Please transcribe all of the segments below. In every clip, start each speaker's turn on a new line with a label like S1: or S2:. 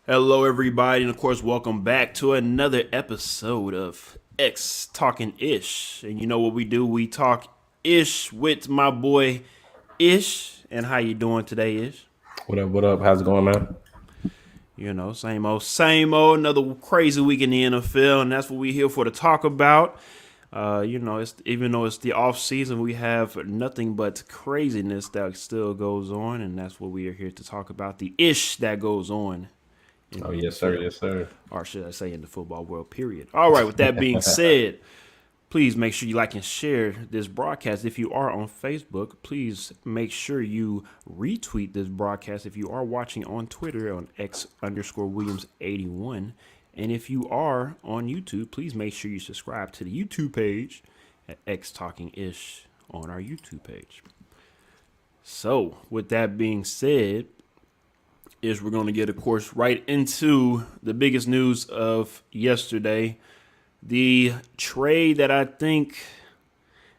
S1: Hello, everybody, and of course, welcome back to another episode of X Talking Ish. And you know what we do? We talk ish with my boy Ish. And how you doing today, Ish?
S2: What up? What up? How's it going, man?
S1: You know, same old, same old. Another crazy week in the NFL, and that's what we're here for to talk about. It's even though it's the off season, we have nothing but craziness that still goes on, and that's what we are here to talk about. The ish that goes on in
S2: Oh,
S1: the
S2: yes, sir.
S1: NFL,
S2: Yes, sir.
S1: or should I say in the football world, period. All right, with that being said, please make sure you like and share this broadcast. If you are on Facebook, please make sure you retweet this broadcast. If you are watching on Twitter on X_Williams81. And if you are on YouTube, please make sure you subscribe to the YouTube page at X Talking Ish on our YouTube page. So, with that being said, is we're going to get, of course, right into the biggest news of yesterday. The trade that I think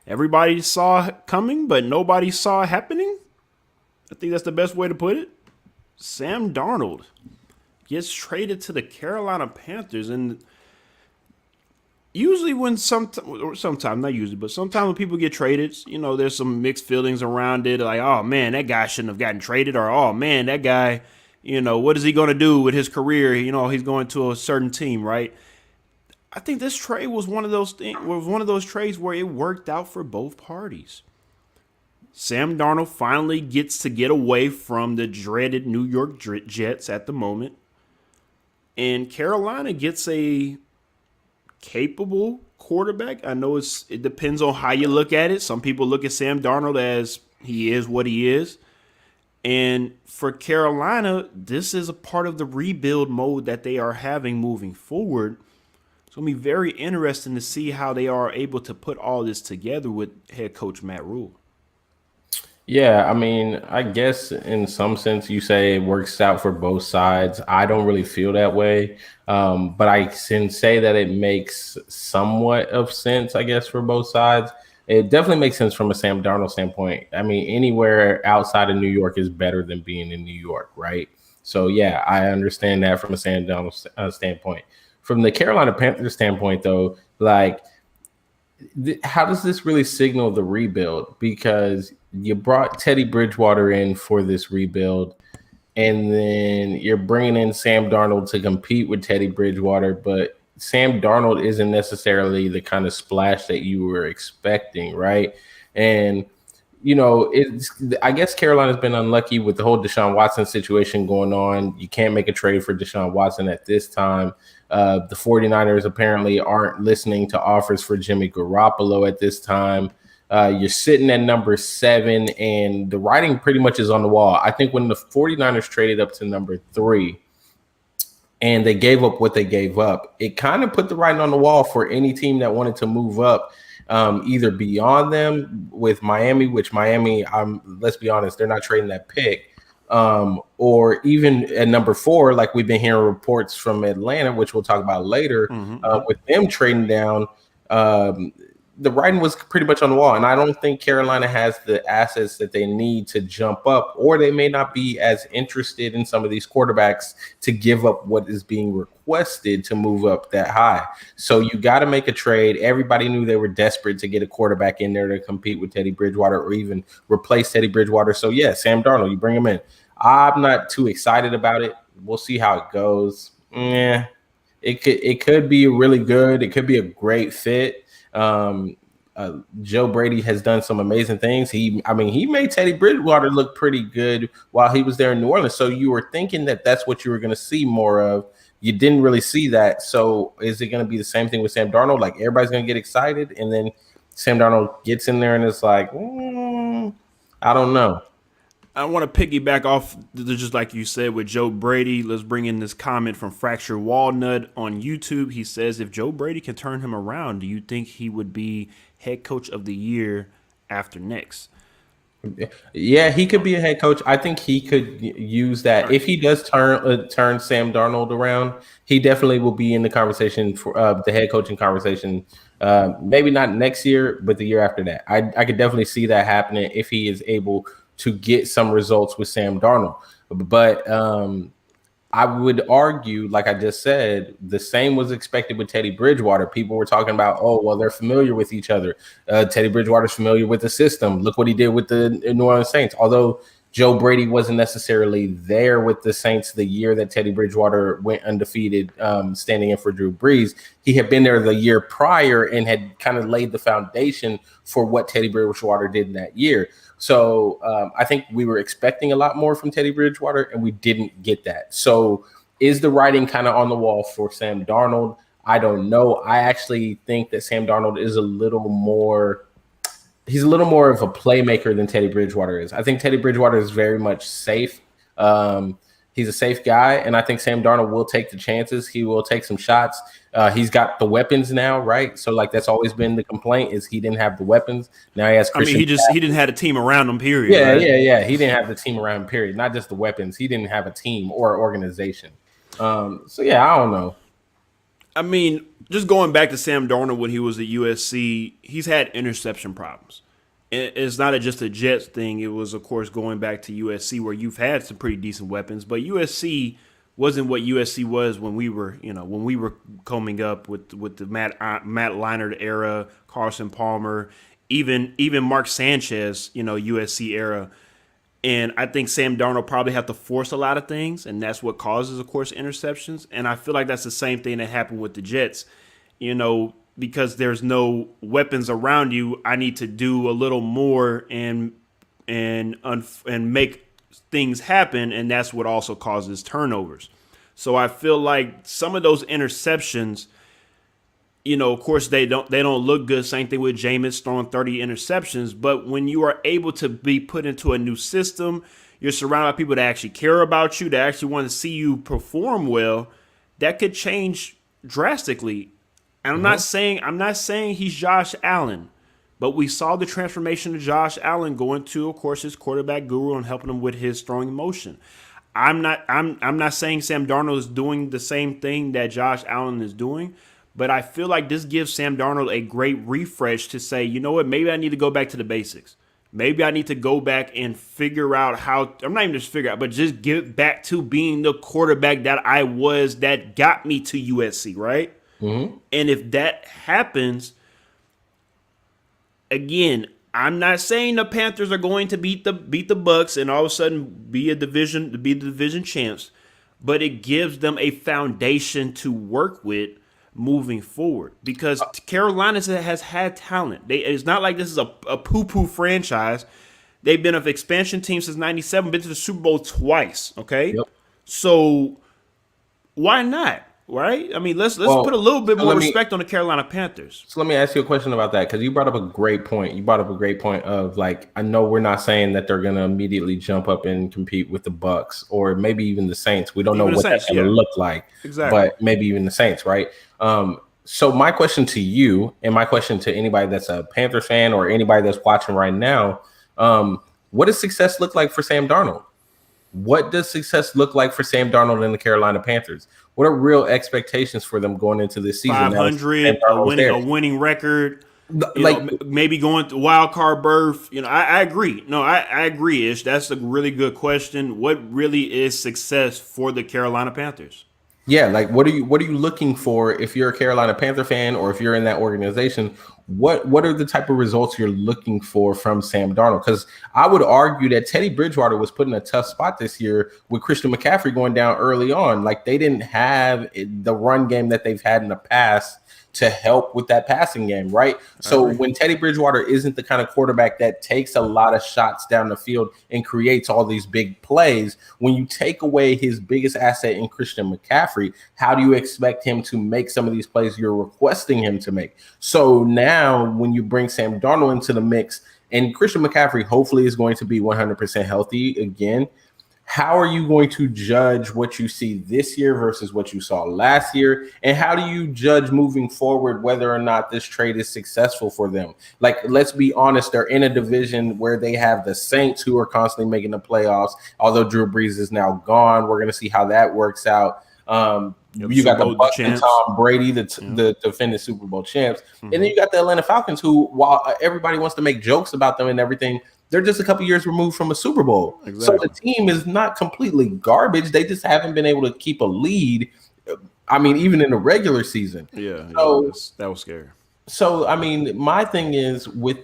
S1: everybody saw coming, but nobody saw happening. I think that's the best way to put it. Sam Darnold gets traded to the Carolina Panthers. And usually when sometimes, not usually, but sometimes when people get traded, there's some mixed feelings around it. Like, oh man, that guy shouldn't have gotten traded. Or, oh man, that guy, what is he going to do with his career? He's going to a certain team, right? I think this trade was one of those trades where it worked out for both parties. Sam Darnold finally gets to get away from the dreaded New York Jets at the moment, and Carolina gets a capable quarterback. I know it depends on how you look at it. Some people look at Sam Darnold as he is what he is. And for Carolina, this is a part of the rebuild mode that they are having moving forward. It's going to be very interesting to see how they are able to put all this together with head coach Matt Rule.
S2: Yeah, I mean, I guess in some sense you say it works out for both sides. I don't really feel that way, but I can say that it makes somewhat of sense, I guess, for both sides. It definitely makes sense from a Sam Darnold standpoint. I mean, anywhere outside of New York is better than being in New York, right? So, yeah, I understand that from a Sam Darnold standpoint. From the Carolina Panthers standpoint, though, like, how does this really signal the rebuild? Because you brought Teddy Bridgewater in for this rebuild, and then you're bringing in Sam Darnold to compete with Teddy Bridgewater, but Sam Darnold isn't necessarily the kind of splash that you were expecting, right? And I guess Carolina's been unlucky with the whole Deshaun Watson situation going on. You can't make a trade for Deshaun Watson at this time. The 49ers apparently aren't listening to offers for Jimmy Garoppolo at this time. You're sitting at number 7, and the writing pretty much is on the wall. I think when the 49ers traded up to number 3 and they gave up what they gave up, it kind of put the writing on the wall for any team that wanted to move up, either beyond them with Miami, which Miami, let's be honest, they're not trading that pick. Or even at number 4, like we've been hearing reports from Atlanta, which we'll talk about later, with them trading down. The writing was pretty much on the wall, and I don't think Carolina has the assets that they need to jump up, or they may not be as interested in some of these quarterbacks to give up what is being requested to move up that high. So you got to make a trade. Everybody knew they were desperate to get a quarterback in there to compete with Teddy Bridgewater or even replace Teddy Bridgewater. So yeah, Sam Darnold, you bring him in. I'm not too excited about it. We'll see how it goes. It could be really good. It could be a great fit. Joe Brady has done some amazing things. He made Teddy Bridgewater look pretty good while he was there in New Orleans. So you were thinking that that's what you were going to see more of. You didn't really see that. So is it going to be the same thing with Sam Darnold? Like everybody's going to get excited, and then Sam Darnold gets in there and it's like, I don't know.
S1: I want to piggyback off just like you said with Joe Brady. Let's bring in this comment from Fractured Walnut on YouTube. He says, if Joe Brady can turn him around, do you think he would be head coach of the year after next?
S2: Yeah, he could be a head coach. I think he could use that. If he does turn Sam Darnold around, he definitely will be in the conversation for the head coaching conversation. Maybe not next year, but the year after that. I could definitely see that happening if he is able to get some results with Sam Darnold. But I would argue, like I just said, the same was expected with Teddy Bridgewater. People were talking about, oh, well, they're familiar with each other. Teddy Bridgewater's familiar with the system. Look what he did with the New Orleans Saints. Although Joe Brady wasn't necessarily there with the Saints the year that Teddy Bridgewater went undefeated, standing in for Drew Brees. He had been there the year prior and had kind of laid the foundation for what Teddy Bridgewater did in that year. So I think we were expecting a lot more from Teddy Bridgewater, and we didn't get that. So is the writing kind of on the wall for Sam Darnold? I don't know. I actually think that Sam Darnold is a little more – he's a little more of a playmaker than Teddy Bridgewater is. I think Teddy Bridgewater is very much safe. He's a safe guy, and I think Sam Darnold will take the chances. He will take some shots. He's got the weapons now, right? So, like, that's always been the complaint is he didn't have the weapons. Now he has Christian.
S1: He didn't have a team around him, period.
S2: Yeah,
S1: right?
S2: yeah. He didn't have the team around him, period. Not just the weapons. He didn't have a team or organization. So, yeah, I don't know.
S1: I mean, just going back to Sam Darnold when he was at USC, he's had interception problems. It's not just a Jets thing. It was, of course, going back to USC where you've had some pretty decent weapons, but USC wasn't what USC was when we were coming up with the Matt Leinart era, Carson Palmer, even Mark Sanchez, USC era. And I think Sam Darnold probably have to force a lot of things, and that's what causes, of course, interceptions. And I feel like that's the same thing that happened with the Jets. Because there's no weapons around you, I need to do a little more and make things happen, and that's what also causes turnovers. So I feel like some of those interceptions, of course they don't look good. Same thing with Jameis throwing 30 interceptions, but when you are able to be put into a new system, you're surrounded by people that actually care about you, that actually want to see you perform well, that could change drastically. And I'm not saying he's Josh Allen, but we saw the transformation of Josh Allen going to, of course, his quarterback guru and helping him with his throwing motion. I'm not saying Sam Darnold is doing the same thing that Josh Allen is doing, but I feel like this gives Sam Darnold a great refresh to say, you know what, maybe I need to go back to the basics. Maybe I need to go back and figure out how – I'm not even just figure out, but just get back to being the quarterback that I was that got me to USC, right? Mm-hmm. And if that happens, again, I'm not saying the Panthers are going to beat the Bucs and all of a sudden be the division champs, but it gives them a foundation to work with moving forward because Carolina has had talent. It's not like this is a poo-poo franchise. They've been an expansion team since '97, been to the Super Bowl twice. Okay, yep. So why not? Right? I mean, let's put a little bit more respect on the Carolina Panthers.
S2: So let me ask you a question about that because you brought up a great point. You brought up a great point of like, I know we're not saying that they're going to immediately jump up and compete with the Bucs or maybe even the Saints. We don't know what that's going to look like. Exactly. But maybe even the Saints, right? So my question to you and my question to anybody that's a Panther fan or anybody that's watching right now, what does success look like for Sam Darnold? What does success look like for Sam Darnold and the Carolina Panthers? What are real expectations for them going into this season?
S1: 500, a winning record, maybe going to wild card berth. I agree. No, I agree, Ish. That's a really good question. What really is success for the Carolina Panthers?
S2: Yeah, like what are you looking for if you're a Carolina Panther fan or if you're in that organization? What are the type of results you're looking for from Sam Darnold? Because I would argue that Teddy Bridgewater was put in a tough spot this year with Christian McCaffrey going down early on. Like they didn't have the run game that they've had in the past to help with that passing game, right? So when Teddy Bridgewater isn't the kind of quarterback that takes a lot of shots down the field and creates all these big plays, when you take away his biggest asset in Christian McCaffrey, how do you expect him to make some of these plays you're requesting him to make? So now when you bring Sam Darnold into the mix and Christian McCaffrey hopefully is going to be 100% healthy again, how are you going to judge what you see this year versus what you saw last year? And how do you judge moving forward whether or not this trade is successful for them? Like, let's be honest, they're in a division where they have the Saints who are constantly making the playoffs. Although Drew Brees is now gone, we're going to see how that works out. You got the Bucs and Tom Brady, the defending Super Bowl champs. Mm-hmm. And then you got the Atlanta Falcons who, while everybody wants to make jokes about them and everything, They're just a couple years removed from a Super Bowl. So the
S1: Exactly.
S2: team is not completely garbage. They just haven't been able to keep a lead. I mean, even in the regular season.
S1: Yeah,
S2: So
S1: that was scary.
S2: so, I mean, my thing is with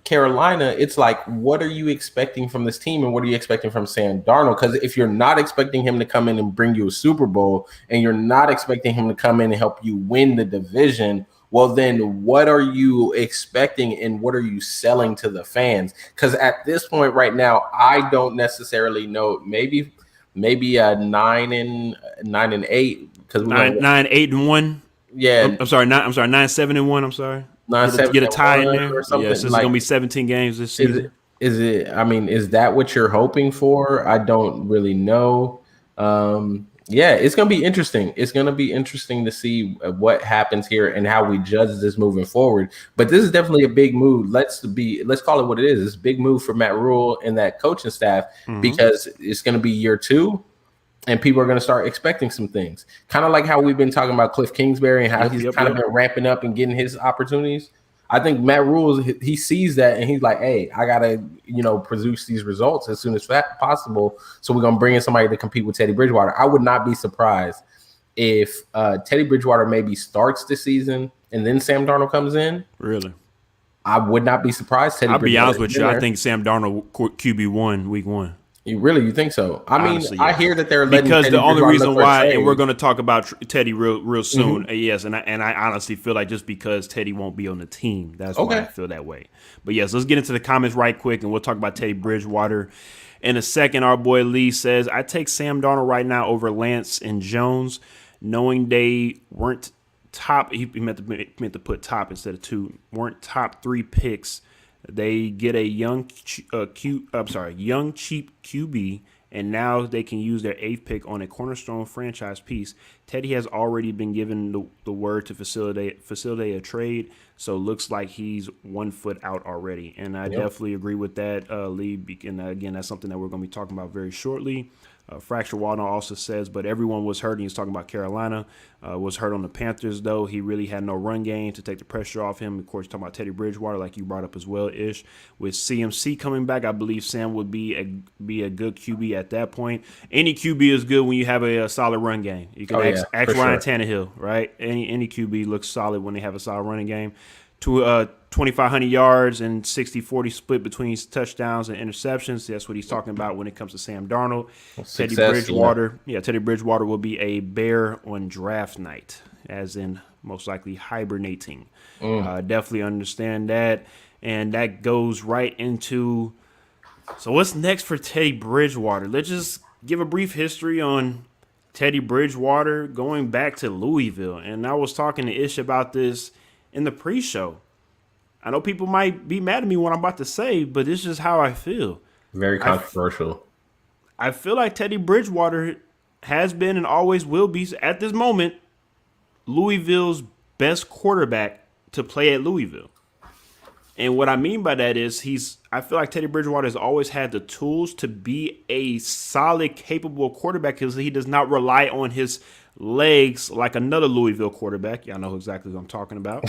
S2: Carolina, it's like, what are you expecting from this team and what are you expecting from Sam Darnold? Because if you're not expecting him to come in and bring you a Super Bowl and you're not expecting him to come in and help you win the division, well, then what are you expecting and what are you selling to the fans? Because at this point right now, I don't necessarily know. Maybe a 9-8 because we're gonna
S1: 9-8-1.
S2: yeah
S1: I'm sorry, 9-7-1. I'm sorry.
S2: nine seven
S1: Get a
S2: and
S1: tie in
S2: one
S1: there.
S2: or
S1: Yes,
S2: something
S1: this is
S2: like.
S1: gonna be 17 games this
S2: Is
S1: season.
S2: it? Is it? I mean, is that what you're hoping for? I don't really know. Yeah, it's gonna be interesting. It's gonna be interesting to see what happens here and how we judge this moving forward. But this is definitely a big move. Let's call it what it is. It's a big move for Matt Rule and that coaching staff because it's gonna be year 2. And people are going to start expecting some things, kind of like how we've been talking about Cliff Kingsbury and how he's kind of been ramping up and getting his opportunities. I think Matt Rule, he sees that and he's like, hey, I got to, produce these results as soon as possible. So we're going to bring in somebody to compete with Teddy Bridgewater. I would not be surprised if Teddy Bridgewater maybe starts the season and then Sam Darnold comes in.
S1: Really?
S2: I would not be surprised.
S1: I'll be honest with you. I think Sam Darnold QB1 week 1.
S2: You think so? I mean,
S1: Honestly,
S2: I
S1: yes.
S2: hear that they're letting
S1: because
S2: Teddy
S1: the only
S2: Bridgewater
S1: reason
S2: look for a
S1: why,
S2: trade.
S1: and we're going to talk about Teddy real soon. Yes, and I honestly feel like just because Teddy won't be on the team, that's why I feel that way. But yes, let's get into the comments right quick, and we'll talk about Teddy Bridgewater in a second. Our boy Lee says, "I take Sam Darnold right now over Lance and Jones, knowing they weren't top." He meant to put top instead of 2. Weren't top 3 picks. They get a young cheap QB. And now they can use their 8th pick on a cornerstone franchise piece. Teddy has already been given the word to facilitate a trade, so looks like he's 1 foot out already. And I definitely agree with that, Lee. And again, that's something that we're going to be talking about very shortly. Fracture Waldo also says, but everyone was hurt. And he's talking about Carolina. Was hurt on the Panthers, though. He really had no run game to take the pressure off him. Of course, talking about Teddy Bridgewater, like you brought up as well, Ish. With CMC coming back, I believe Sam would be a good QB at that point. Any QB is good when you have a solid run game. You can ask Ryan Tannehill, right? Any QB looks solid when they have a solid running game. 2,500 yards and 60-40 split between touchdowns and interceptions. That's what he's talking about when it comes to Sam Darnold. Teddy Bridgewater will be a bear on draft night, as in most likely hibernating. Definitely understand that. And that goes right into, so what's next for Teddy Bridgewater? Let's just give a brief history on Teddy Bridgewater going back to Louisville. And I was talking to Ish about this in the pre-show. I know people might be mad at me what I'm about to say, but it's just how I feel.
S2: Very controversial.
S1: I feel like Teddy Bridgewater has been and always will be, at this moment, Louisville's best quarterback to play at Louisville. And what I mean by that is I feel like Teddy Bridgewater has always had the tools to be a solid, capable quarterback because he does not rely on his legs like another Louisville quarterback. Y'all know exactly what I'm talking about.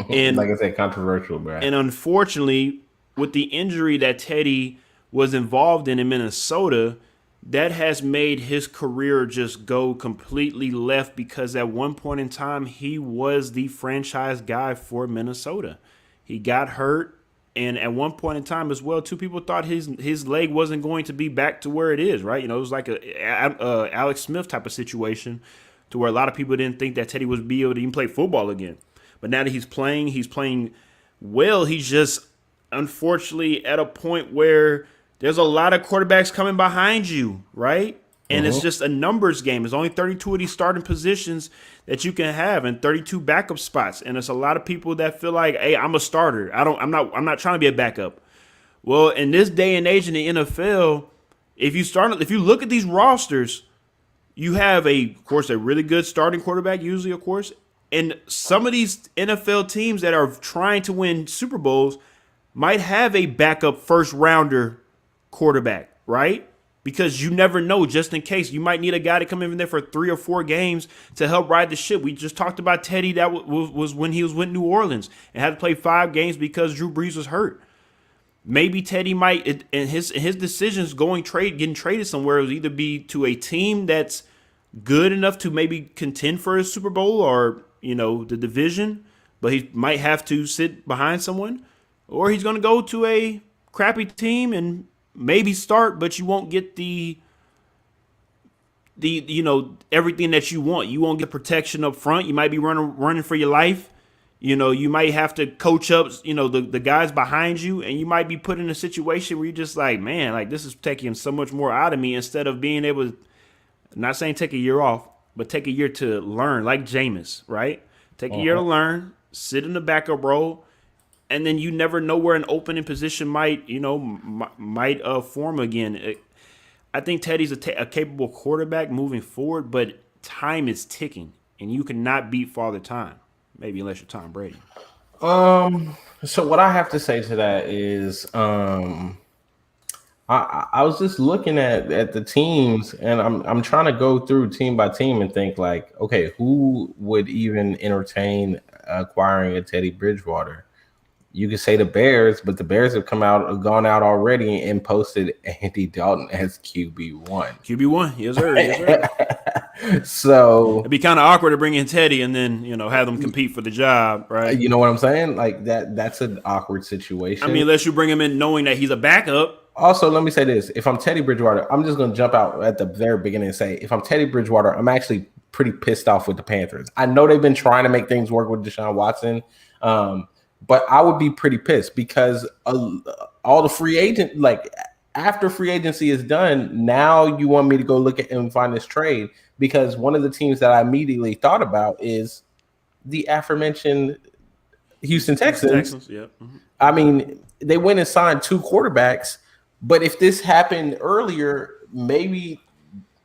S1: And
S2: like I said, controversial, bro.
S1: And unfortunately, with the injury that Teddy was involved in Minnesota, that has made his career just go completely left because at one point in time, he was the franchise guy for Minnesota. He got hurt. And at one point in time as well, 2 people thought his leg wasn't going to be back to where it is, right? It was like a Alex Smith type of situation to where a lot of people didn't think that Teddy would be able to even play football again. But now that he's playing well. He's just unfortunately at a point where there's a lot of quarterbacks coming behind you, right? And it's just a numbers game. There's only 32 of these starting positions that you can have and 32 backup spots. And it's a lot of people that feel like, hey, I'm a starter. I'm not trying to be a backup. Well, in this day and age in the NFL, if you look at these rosters, you have of course, a really good starting quarterback, usually, of course. And some of these NFL teams that are trying to win Super Bowls might have a backup first rounder quarterback, right? Because you never know, just in case. You might need a guy to come in there for 3 or 4 games to help ride the ship. We just talked about Teddy. That was when he was with New Orleans and had to play 5 games because Drew Brees was hurt. maybe Teddy might and his decisions getting traded somewhere will either be to a team that's good enough to maybe contend for a Super Bowl or the division, but he might have to sit behind someone, or he's going to go to a crappy team and maybe start, but you won't get the everything that you want. You won't get protection up front. You might be running for your life. You might have to coach up, the guys behind you, and you might be put in a situation where you're just like, man, like this is taking so much more out of me instead of being able to, not saying take a year off, but take a year to learn, like Jameis, right? Take a year to learn, sit in the backup role, and then you never know where an opening position might form again. I think Teddy's a capable quarterback moving forward, but time is ticking, and you cannot beat Father Time. Maybe unless you're Tom Brady.
S2: So what I have to say to that is, I was just looking at the teams, and I'm trying to go through team by team and think like, okay, who would even entertain acquiring a Teddy Bridgewater? You could say the Bears, but the Bears have gone out already and posted Andy Dalton as QB1.
S1: QB1, yes sir. Yes,
S2: sir. So
S1: it'd be kind of awkward to bring in Teddy and then have them compete for the job, right?
S2: You know what I'm saying? Like that's an awkward situation.
S1: I mean, unless you bring him in knowing that he's a backup.
S2: Also, let me say this: if I'm Teddy Bridgewater, I'm just going to jump out at the very beginning and say, if I'm Teddy Bridgewater, I'm actually pretty pissed off with the Panthers. I know they've been trying to make things work with Deshaun Watson. But I would be pretty pissed because all the free agent, like after free agency is done, now you want me to go look at and find this trade, because one of the teams that I immediately thought about is the aforementioned Houston Texans.
S1: Yeah. Mm-hmm.
S2: I mean, they went and signed 2 quarterbacks, but if this happened earlier, maybe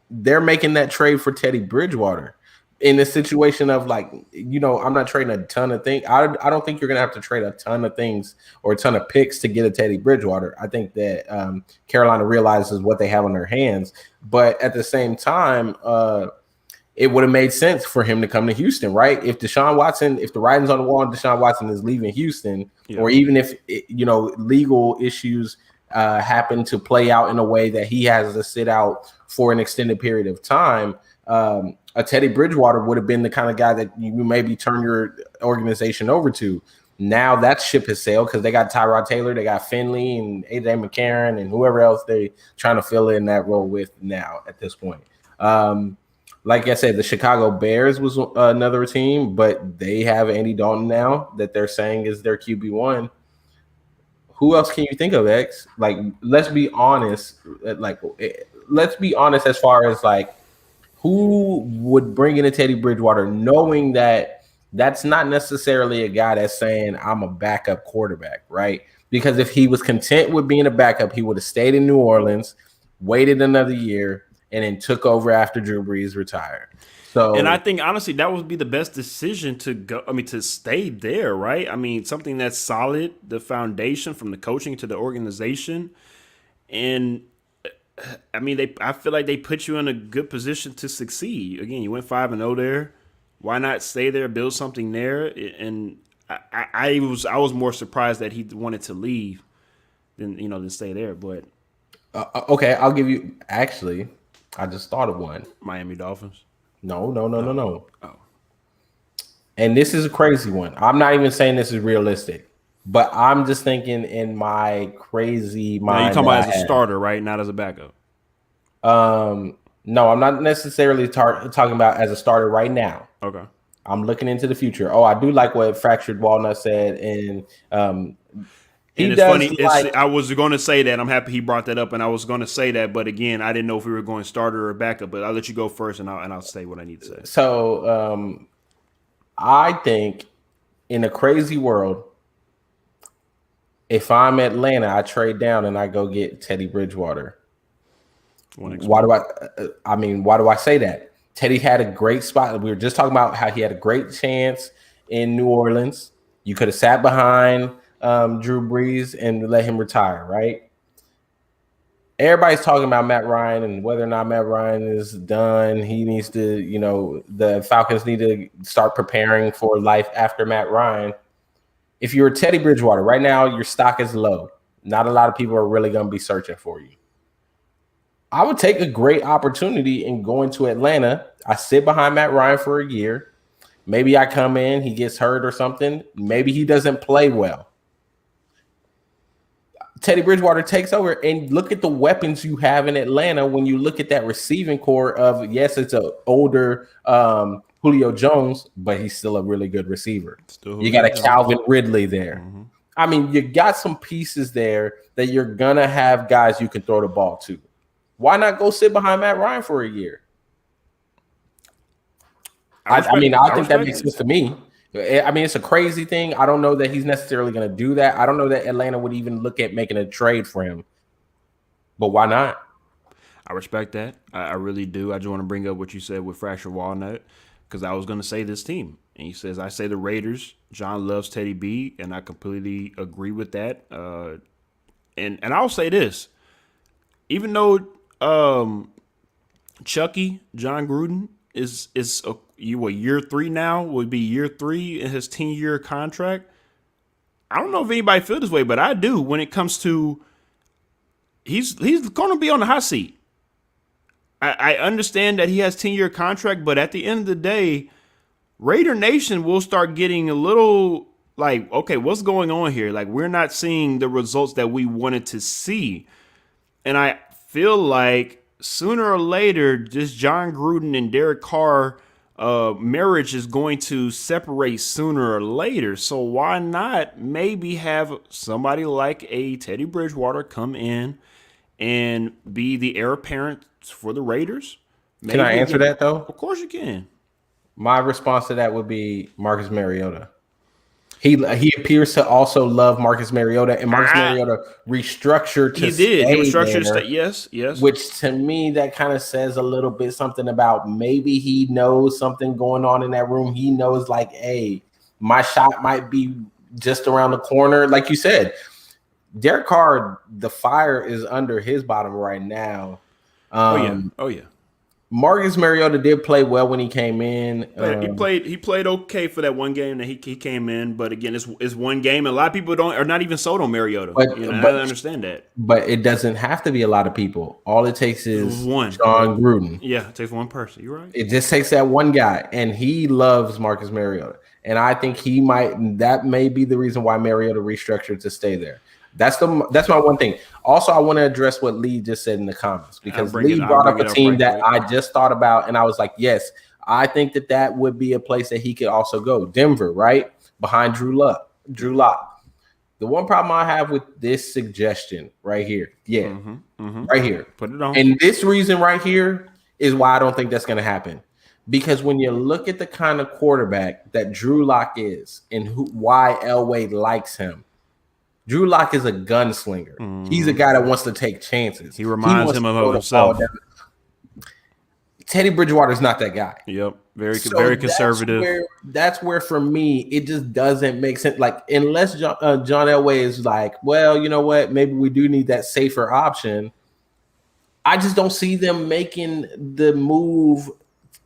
S2: they're making that trade for Teddy Bridgewater. In a situation of like, I'm not trading a ton of things. I don't think you're going to have to trade a ton of things or a ton of picks to get a Teddy Bridgewater. I think that Carolina realizes what they have on their hands. But at the same time, it would have made sense for him to come to Houston, right? If Deshaun Watson, if the writing's on the wall and Deshaun Watson is leaving Houston, or even if, legal issues happen to play out in a way that he has to sit out for an extended period of time, a Teddy Bridgewater would have been the kind of guy that you maybe turn your organization over to. Now that ship has sailed because they got Tyrod Taylor, they got Finley and AJ McCarron and whoever else they trying to fill in that role with now at this point. Like I said, the Chicago Bears was another team, but they have Andy Dalton now that they're saying is their QB1. Who else can you think of, X? Like, let's be honest. Let's be honest as far as like, who would bring in a Teddy Bridgewater knowing that that's not necessarily a guy that's saying I'm a backup quarterback, right? Because if he was content with being a backup, he would have stayed in New Orleans, waited another year, and then took over after Drew Brees retired. So,
S1: and I think honestly that would be the best decision to go. I mean, to stay there, right? I mean, something that's solid, the foundation from the coaching to the organization, and I mean, I feel like they put you in a good position to succeed. Again, you went 5-0 there. Why not stay there, build something there? And I was more surprised that he wanted to leave than stay there. But
S2: okay, I'll give you. Actually, I just thought of one.
S1: Miami Dolphins.
S2: No. Oh. And this is a crazy one. I'm not even saying this is realistic. But I'm just thinking in my crazy mind.
S1: Now you're talking about as a starter, right? Not as a backup.
S2: No, I'm not necessarily talking about as a starter right now.
S1: Okay.
S2: I'm looking into the future. Oh, I do like what Fractured Walnut said, and
S1: it's funny. I was going to say that. I'm happy he brought that up, and I was going to say that, but again, I didn't know if we were going starter or backup. But I'll let you go first, and I'll say what I need to say.
S2: So, I think in a crazy world, if I'm Atlanta, I trade down and I go get Teddy Bridgewater. Why do I say that? Teddy had a great spot. We were just talking about how he had a great chance in New Orleans. You could have sat behind Drew Brees and let him retire, right? Everybody's talking about Matt Ryan and whether or not Matt Ryan is done. He needs to, the Falcons need to start preparing for life after Matt Ryan. If you're Teddy Bridgewater, right now your stock is low. Not a lot of people are really going to be searching for you. I would take a great opportunity in going to Atlanta. I sit behind Matt Ryan for a year. Maybe I come in, he gets hurt or something. Maybe he doesn't play well. Teddy Bridgewater takes over, and look at the weapons you have in Atlanta when you look at that receiving core of, yes, it's an older Julio Jones, but he's still a really good receiver. You got a Calvin Ridley there. Mm-hmm. I mean, you got some pieces there that you're going to have guys you can throw the ball to. Why not go sit behind Matt Ryan for a year? I think that makes sense to me. I mean, it's a crazy thing. I don't know that he's necessarily going to do that. I don't know that Atlanta would even look at making a trade for him. But why not?
S1: I respect that. I really do. I just want to bring up what you said with Fracture Walnut, because I was going to say this team. And he says, I say the Raiders. John loves Teddy B, and I completely agree with that. And I'll say this. Even though Chucky, John Gruden, is year 3 now, would be year 3 in his 10-year contract. I don't know if anybody feels this way, but I do when it comes to he's going to be on the hot seat. I understand that he has 10-year contract, but at the end of the day, Raider Nation will start getting a little like, okay, what's going on here? Like, we're not seeing the results that we wanted to see. And I feel like sooner or later, this John Gruden and Derek Carr marriage is going to separate sooner or later. So why not maybe have somebody like a Teddy Bridgewater come in and be the heir apparent for the Raiders?
S2: Can I answer that, though?
S1: Of course you can.
S2: My response to that would be Marcus Mariota. He appears to also love Marcus Mariota, and Marcus Mariota restructured to
S1: He restructured to stay. Yes.
S2: Which to me, that kind of says a little bit something about maybe he knows something going on in that room. He knows, like, hey, my shot might be just around the corner. Like you said, Derek Carr, the fire is under his bottom right now.
S1: Oh yeah.
S2: Marcus Mariota did play well when he came in.
S1: He played okay for that one game that he came in, but again, it's one game, and a lot of people are not even sold on Mariota. But I understand that.
S2: But it doesn't have to be a lot of people. All it takes is one. John Gruden.
S1: Yeah, it takes one person. You're right.
S2: It just takes that one guy, and he loves Marcus Mariota. And I think that may be the reason why Mariota restructured to stay there. That's my one thing. Also, I want to address what Lee just said in the comments, because Lee brought up a team that I just thought about, and I was like, yes, I think that would be a place that he could also go. Denver, right? Behind Drew Lock. The one problem I have with this suggestion right here, right here.
S1: Put it on.
S2: And this reason right here is why I don't think that's going to happen. Because when you look at the kind of quarterback that Drew Lock is and why Elway likes him, Drew Lock is a gunslinger. He's a guy that wants to take chances.
S1: He reminds him of himself.
S2: Teddy Bridgewater is not that guy.
S1: Yep. Very conservative.
S2: That's where for me, it just doesn't make sense. Like, unless John Elway is like, well, you know what? Maybe we do need that safer option. I just don't see them making the move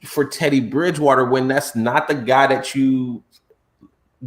S2: for Teddy Bridgewater when that's not the guy that you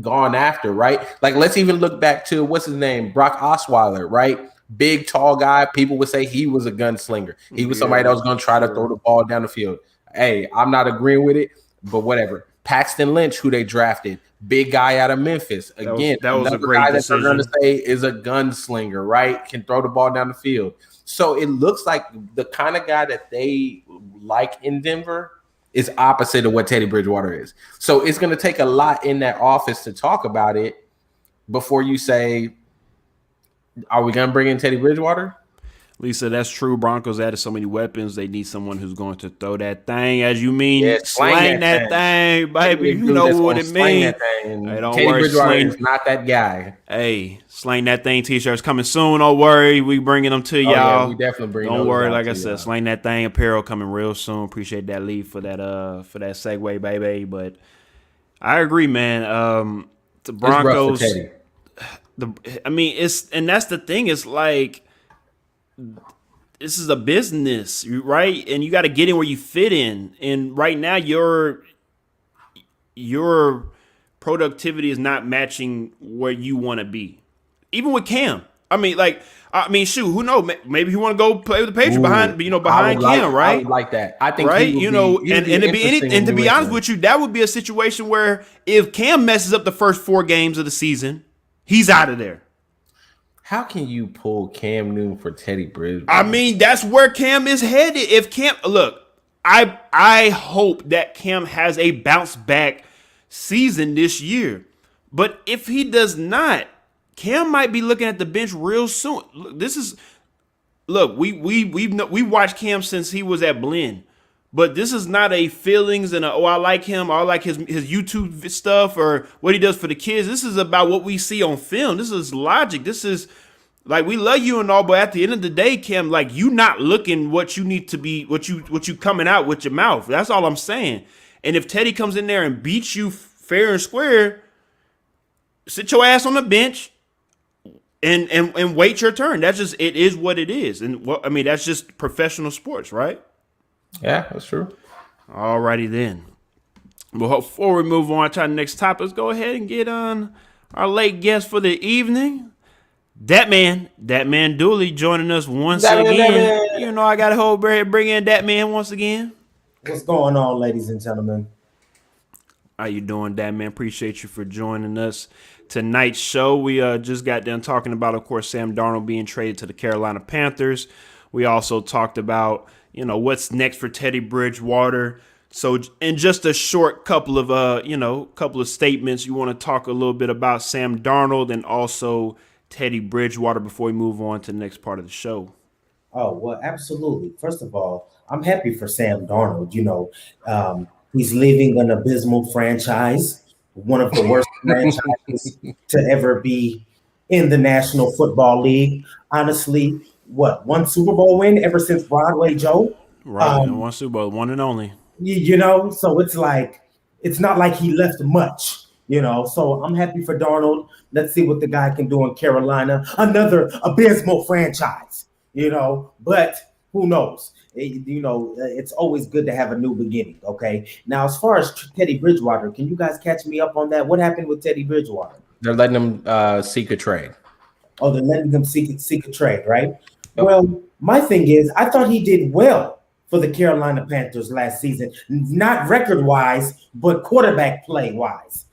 S2: gone after, right? Like, let's even look back to, what's his name? Brock Osweiler, right? Big, tall guy. People would say he was a gunslinger. He was somebody that was going to try to throw the ball down the field. Hey, I'm not agreeing with it, but whatever. Paxton Lynch, who they drafted, big guy out of Memphis. Again, that was a great guy decision. That they're going to say is a gunslinger, right? Can throw the ball down the field. So it looks like the kind of guy that they like in Denver is opposite of what Teddy Bridgewater is. So it's going to take a lot in that office to talk about it before you say, are we going to bring in Teddy Bridgewater?
S1: Lisa, that's true. Broncos added so many weapons. They need someone who's going to throw that thing, as you mean. Yeah, slang that thing, baby. You know what it means.
S2: Hey, don't Teddy worry. Bridgewater is not that guy.
S1: Hey, slang that thing t-shirts coming soon. Don't worry. We bringing them to y'all.
S2: Yeah, we definitely bring them.
S1: Don't worry. Like I said, slang that thing apparel coming real soon. Appreciate that, Lee, for that segue, baby. But I agree, man. The Broncos.
S2: It's rough for Teddy.
S1: And that's the thing. It's like, this is a business, right? And you got to get in where you fit in. And right now, your productivity is not matching where you want to be. Even with Cam, I mean, like, shoot, who knows? Maybe he want to go play with the Patriots
S2: Ooh,
S1: behind Cam,
S2: I
S1: right?
S2: would like that. I think
S1: Right?
S2: he would be interesting in
S1: To
S2: New
S1: be honest
S2: England.
S1: with you, that would be a situation where if Cam messes up the first 4 games of the season, he's out of there.
S2: How can you pull Cam Newton for Teddy
S1: I
S2: Bridgewater?
S1: mean, that's where Cam is headed. If Cam, look, I hope that Cam has a bounce back season this year. But if he does not, Cam might be looking at the bench real soon. We watched Cam since he was at Blinn. But this is not a feelings and I like him, or I like his YouTube stuff or what he does for the kids. This is about what we see on film. This is logic. This is like, we love you and all, but at the end of the day, Cam, like, you not looking what you need to be, what you coming out with your mouth. That's all I'm saying. And if Teddy comes in there and beats you fair and square, sit your ass on the bench and wait your turn. That's just, it is what it is. And I mean, that's just professional sports, right?
S2: Yeah, that's true.
S1: Alrighty then. Well, before we move on to our next topic, let's go ahead and get on our late guest for the evening. That man Dooley joining us once again. You know, I got to hold bring in that man once again.
S3: What's going on, ladies and gentlemen?
S1: How you doing, that man? Appreciate you for joining us tonight's show. We just got done talking about, of course, Sam Darnold being traded to the Carolina Panthers. We also talked about, you know, what's next for Teddy Bridgewater. So, in just a short couple of statements, you want to talk a little bit about Sam Darnold and also Teddy Bridgewater before we move on to the next part of the show.
S3: Oh, well, absolutely. First of all, I'm happy for Sam Darnold. He's leaving an abysmal franchise, one of the worst franchises to ever be in the National Football League. Honestly, one Super Bowl win ever since Broadway Joe?
S1: Right, one Super Bowl, one and only.
S3: So it's not like he left much. So I'm happy for Darnold. Let's see what the guy can do in Carolina. Another abysmal franchise, but who knows? It's always good to have a new beginning, okay? Now, as far as Teddy Bridgewater, can you guys catch me up on that? What happened with Teddy Bridgewater?
S2: They're letting him seek a trade.
S3: Oh, they're letting him seek a trade, right? Yep. Well, my thing is, I thought he did well for the Carolina Panthers last season. Not record-wise, but quarterback play-wise.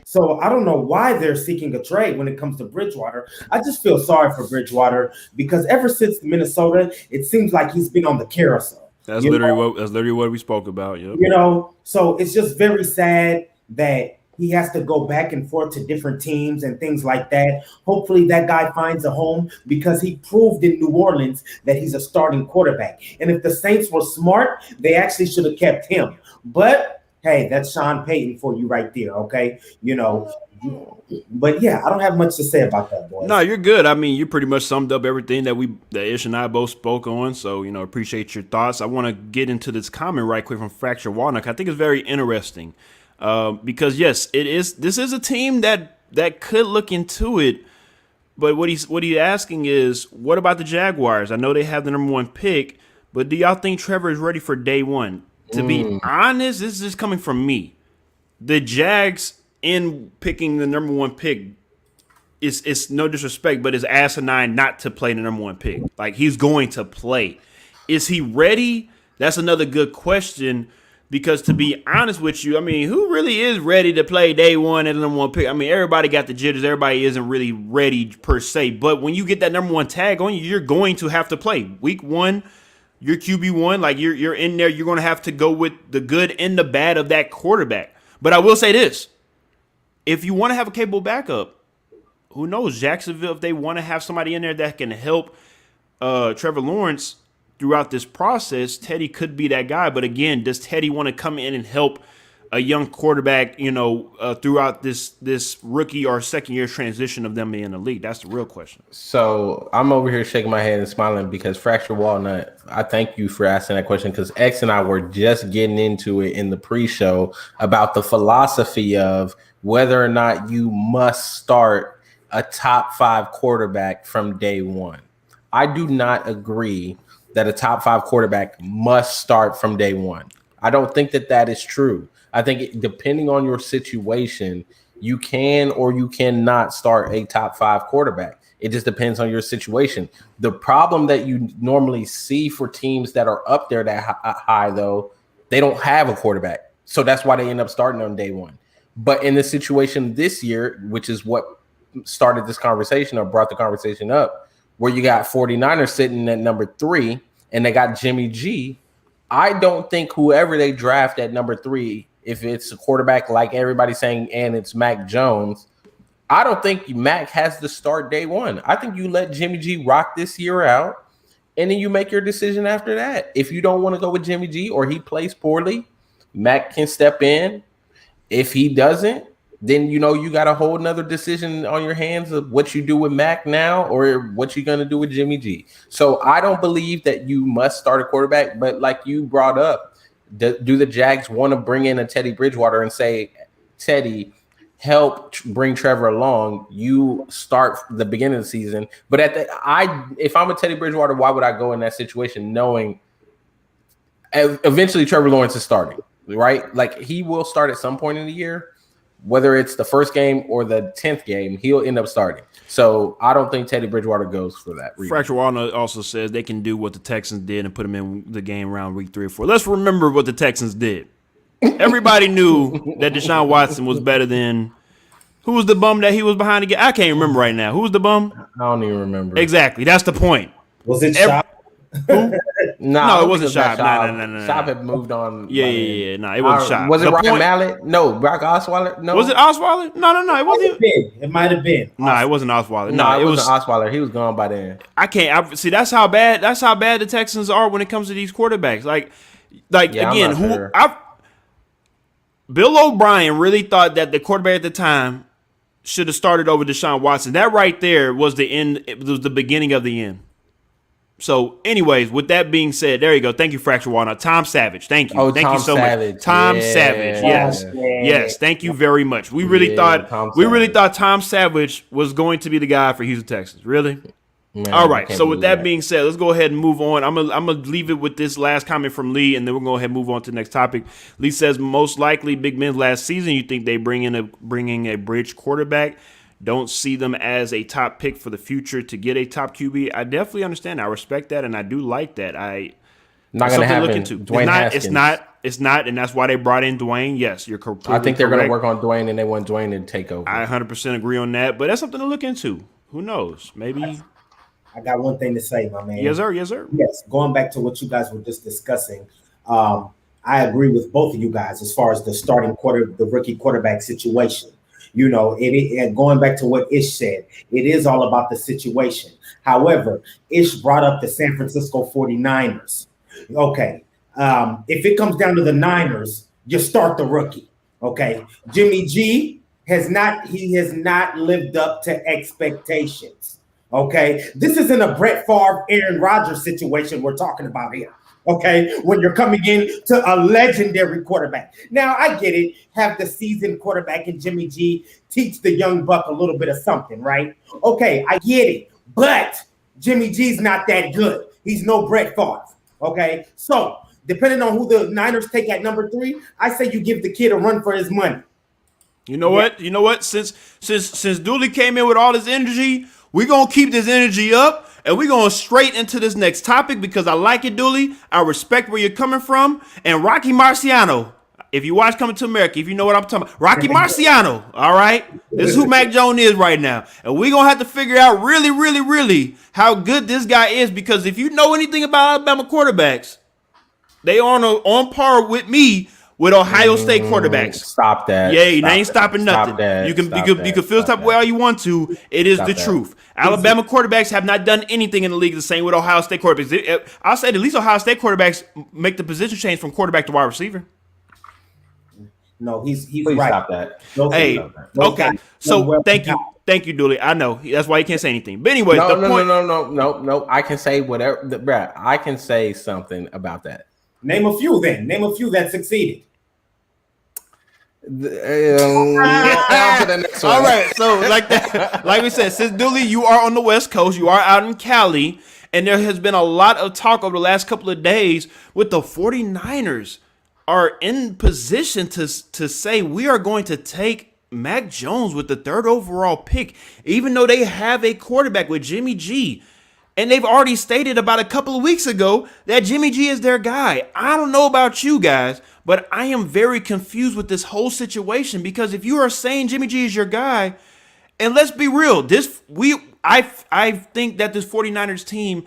S3: So I don't know why they're seeking a trade when it comes to Bridgewater. I just feel sorry for Bridgewater because ever since Minnesota, it seems like he's been on the carousel.
S1: That's literally what we spoke about. Yep.
S3: So it's just very sad that he has to go back and forth to different teams and things like that. Hopefully that guy finds a home because he proved in New Orleans that he's a starting quarterback. And if the Saints were smart, they actually should have kept him. But hey, that's Sean Payton for you right there, okay? But yeah, I don't have much to say about that, boy.
S1: No, you're good. I mean, you pretty much summed up everything that Ish and I both spoke on. So, appreciate your thoughts. I want to get into this comment right quick from Fracture Walnut. I think it's very interesting because yes, this is a team that could look into it. But what he's asking is, what about the Jaguars? I know they have the number 1 pick, but do y'all think Trevor is ready for day one? To be honest, this is just coming from me. The Jags, in picking the number 1 pick, it's no disrespect, but it's asinine not to play the number 1 pick. Like, he's going to play. Is he ready? That's another good question. Because to be honest with you, I mean, who really is ready to play day one at the number 1 pick? I mean, everybody got the jitters. Everybody isn't really ready per se. But when you get that number 1 tag on you, you're going to have to play. Week 1, you're QB1, like you're in there. You're going to have to go with the good and the bad of that quarterback. But I will say this: if you want to have a capable backup, who knows? Jacksonville, if they want to have somebody in there that can help Trevor Lawrence throughout this process, Teddy could be that guy. But again, does Teddy want to come in and help a young quarterback, throughout this rookie or second year transition of them being in the league? That's the real question.
S2: So I'm over here shaking my head and smiling because Fracture Walnut, I thank you for asking that question because X and I were just getting into it in the pre-show about the philosophy of whether or not you must start a top 5 quarterback from day one. I do not agree that a top 5 quarterback must start from day one. I don't think that is true. I think depending on your situation, you can or you cannot start a top 5 quarterback. It just depends on your situation. The problem that you normally see for teams that are up there that high, though, they don't have a quarterback. So that's why they end up starting on day one. But in the situation this year, which is what started this conversation or brought the conversation up, where you got 49ers sitting at number 3 and they got Jimmy G, I don't think whoever they draft at number 3, if it's a quarterback like everybody's saying and it's Mac Jones, I don't think Mac has to start day one. I think you let Jimmy G rock this year out and then you make your decision after that. If you don't want to go with Jimmy G or he plays poorly, Mac can step in. If he doesn't, then you got a whole nother decision on your hands of what you do with Mac now or what you're going to do with Jimmy G. So I don't believe that you must start a quarterback, but like you brought up, do the Jags want to bring in a Teddy Bridgewater and say, Teddy, help bring Trevor along? You start the beginning of the season. But if I'm a Teddy Bridgewater, why would I go in that situation knowing eventually Trevor Lawrence is starting, right? Like he will start at some point in the year. Whether it's the first game or the 10th game, he'll end up starting. So I don't think Teddy Bridgewater goes for that reason.
S1: Fracture Walnut also says they can do what the Texans did and put him in the game around week 3 or 4. Let's remember what the Texans did. Everybody knew that Deshaun Watson was better than – who was the bum that he was behind again? I can't remember right now. Who was the bum?
S2: I don't even remember.
S1: Exactly. That's the point.
S3: Was it Shop?
S2: No,
S1: it wasn't Shop. No.
S2: Shop had moved on.
S1: Yeah. No, it wasn't Shop.
S2: Was it Ryan Mallett? No. Brock Osweiler? No.
S1: Was it Osweiler? No. It wasn't.
S3: It might have been.
S1: No, it wasn't Osweiler.
S2: No, it wasn't Osweiler. He was gone by then.
S1: I can't. See, that's how bad the Texans are when it comes to these quarterbacks. Bill O'Brien really thought that the quarterback at the time should have started over Deshaun Watson. That right there was the end. It was the beginning of the end. So, anyways, with that being said, there you go. Thank you, Fracture Walnut. Tom Savage. Thank you.
S2: Oh,
S1: thank
S2: Tom
S1: you so
S2: Savage.
S1: much. Tom Savage. Yes. Yes. Thank you very much. We really thought Tom Savage was going to be the guy for Houston Texans. Really?
S2: Man,
S1: all right. So with that being said, let's go ahead and move on. I'm gonna leave it with this last comment from Lee, and then we'll go ahead and move on to the next topic. Lee says most likely Big Men last season. You think they bringing a bridge quarterback? Don't see them as a top pick for the future to get a top QB. I definitely understand. I respect that, and I do like that.
S2: Not going to happen.
S1: It's not, and that's why they brought in Dwayne. Yes, you're correct.
S2: I think they're going to work on Dwayne, and they want Dwayne to take over.
S1: I 100% agree on that, but that's something to look into. Who knows? Maybe.
S3: I got one thing to say, my man.
S1: Yes, sir. Yes, sir.
S3: Yes, going back to what you guys were just discussing, I agree with both of you guys as far as the rookie quarterback situation. Going back to what Ish said, it is all about the situation. However, Ish brought up the San Francisco 49ers. Okay, if it comes down to the Niners, you start the rookie. Okay, Jimmy G has not lived up to expectations. Okay, this isn't a Brett Favre, Aaron Rodgers situation we're talking about here. Okay, when you're coming in to a legendary quarterback. Now, I get it. Have the seasoned quarterback in Jimmy G teach the young buck a little bit of something, right? Okay, I get it. But Jimmy G's not that good. He's no Brett Favre. Okay, so depending on who the Niners take at number 3, I say you give the kid a run for his money.
S1: You know what? You know what? Since Dooley came in with all this energy, we're going to keep this energy up, and we're going straight into this next topic because I like it, Dooley. I respect where you're coming from. And Rocky Marciano, if you watch Coming to America, if you know what I'm talking about, Rocky Marciano, all right? This is who Mac Jones is right now. And we're going to have to figure out really, really, really how good this guy is because if you know anything about Alabama quarterbacks, they are on par with me with Ohio State quarterbacks.
S2: Stop that.
S1: Yeah, they ain't stopping nothing. You can feel the type of way all you want to. It is the truth. Alabama quarterbacks have not done anything in the league the same with Ohio State quarterbacks. I'll say at least Ohio State quarterbacks make the position change from quarterback to wide receiver.
S3: No, he's
S2: Please
S3: right.
S2: Stop that.
S1: Okay. So thank you, Dooley. I know that's why you can't say anything. But anyways,
S2: no. I can say whatever, Brad. I can say something about that.
S3: Name a few then. Name a few that succeeded.
S2: On to the next one.
S1: All right. So like we said, since Dooley, you are on the West Coast, you are out in Cali, and there has been a lot of talk over the last couple of days with the 49ers are in position to say we are going to take Mac Jones with the 3rd overall pick, even though they have a quarterback with Jimmy G. And they've already stated about a couple of weeks ago that Jimmy G is their guy. I don't know about you guys, but I am very confused with this whole situation, because if you are saying Jimmy G is your guy, and let's be real, I think that this 49ers team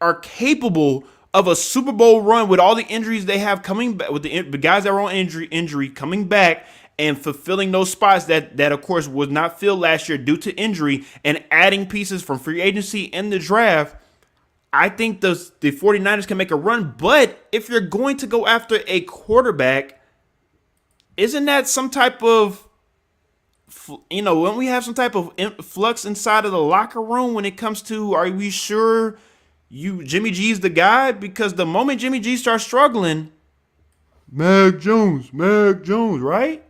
S1: are capable of a Super Bowl run with all the injuries they have coming back, with the guys that were on injury coming back and fulfilling those spots that of course was not filled last year due to injury, and adding pieces from free agency and the draft. I think the 49ers can make a run, but if you're going to go after a quarterback, isn't that some type of, when we have some type of flux inside of the locker room when it comes to, are we sure Jimmy G's the guy? Because the moment Jimmy G starts struggling, Mac Jones, right?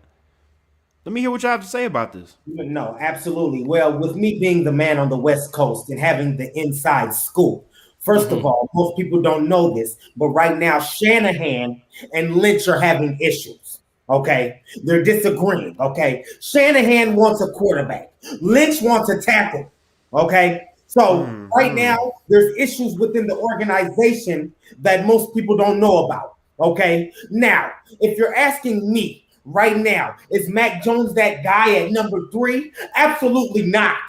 S1: Let me hear what you have to say about this.
S3: No, absolutely. Well, with me being the man on the West Coast and having the inside scoop, first of all, most people don't know this, but right now Shanahan and Lynch are having issues. Okay, they're disagreeing. Okay, Shanahan wants a quarterback, Lynch wants a tackle. Okay, so right now there's issues within the organization that most people don't know about. Okay, now if you're asking me right now, is Mac Jones that guy at number 3? Absolutely not.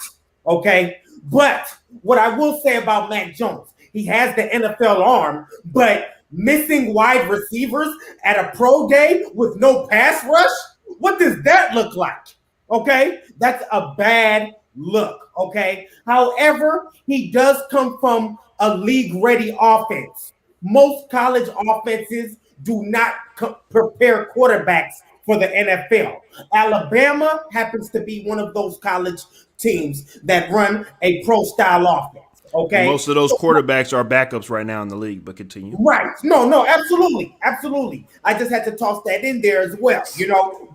S3: Okay, but what I will say about Mac Jones, he has the NFL arm, but missing wide receivers at a pro day with no pass rush, what does that look like? Okay, that's a bad look. Okay, however, he does come from a league-ready offense. Most college offenses do not prepare quarterbacks for the NFL. Alabama happens to be one of those college teams that run a pro-style offense. Okay,
S1: most of those quarterbacks are backups right now in the league, but continue.
S3: Right. No, absolutely. I just had to toss that in there as well,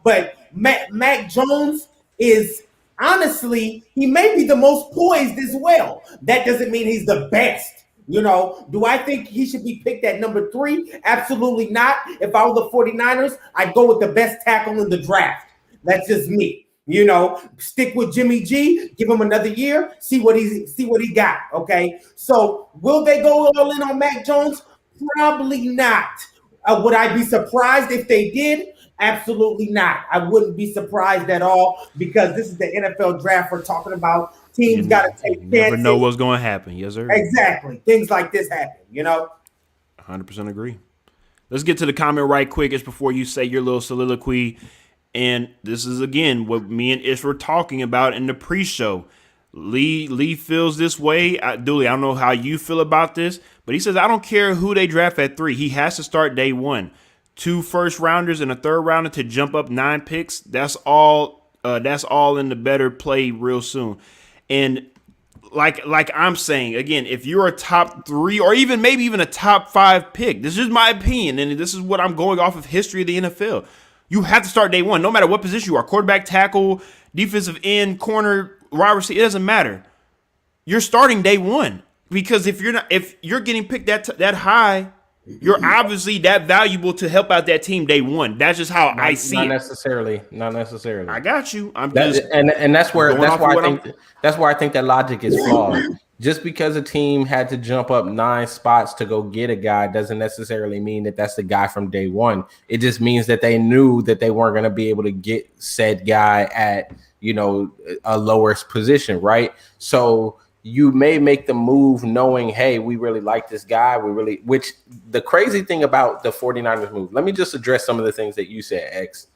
S3: But Mac Jones is, honestly, he may be the most poised as well. That doesn't mean he's the best. Do I think he should be picked at number 3? Absolutely not. If I were the 49ers, I'd go with the best tackle in the draft. That's just me. Stick with Jimmy G, give him another year, see what he got. Okay. So will they go all in on Mac Jones? Probably not. Would I be surprised if they did? Absolutely not. I wouldn't be surprised at all, because this is the NFL draft we're talking about. Teams got to take chances.
S1: Never know what's going to happen. Yes, sir.
S3: Exactly. Things like this happen,
S1: 100% agree. Let's get to the comment right quick just before you say your little soliloquy. And this is, again, what me and Ish were talking about in the pre-show. Lee feels this way. Dooley, I don't know how you feel about this, but he says, I don't care who they draft at 3. He has to start day 1. 2 first-rounders and a third-rounder to jump up 9 picks. That's all in the better play real soon. And like I'm saying, again, if you're a top 3 or maybe even a top 5 pick, this is my opinion, and this is what I'm going off of history of the NFL. You have to start day 1, no matter what position you are, quarterback, tackle, defensive end, corner, wide receiver, it doesn't matter. You're starting day 1, because if you're getting picked that high, you're obviously that valuable to help out that team day 1. That's just how I see it.
S2: Not necessarily.
S1: I got you.
S2: That's where I think that logic is flawed. Just because a team had to jump up 9 spots to go get a guy doesn't necessarily mean that that's the guy from day 1. It just means that they knew that they weren't going to be able to get said guy at, a lower position, right? So you may make the move knowing, hey, we really like this guy. Which the crazy thing about the 49ers move, let me just address some of the things that you said, X.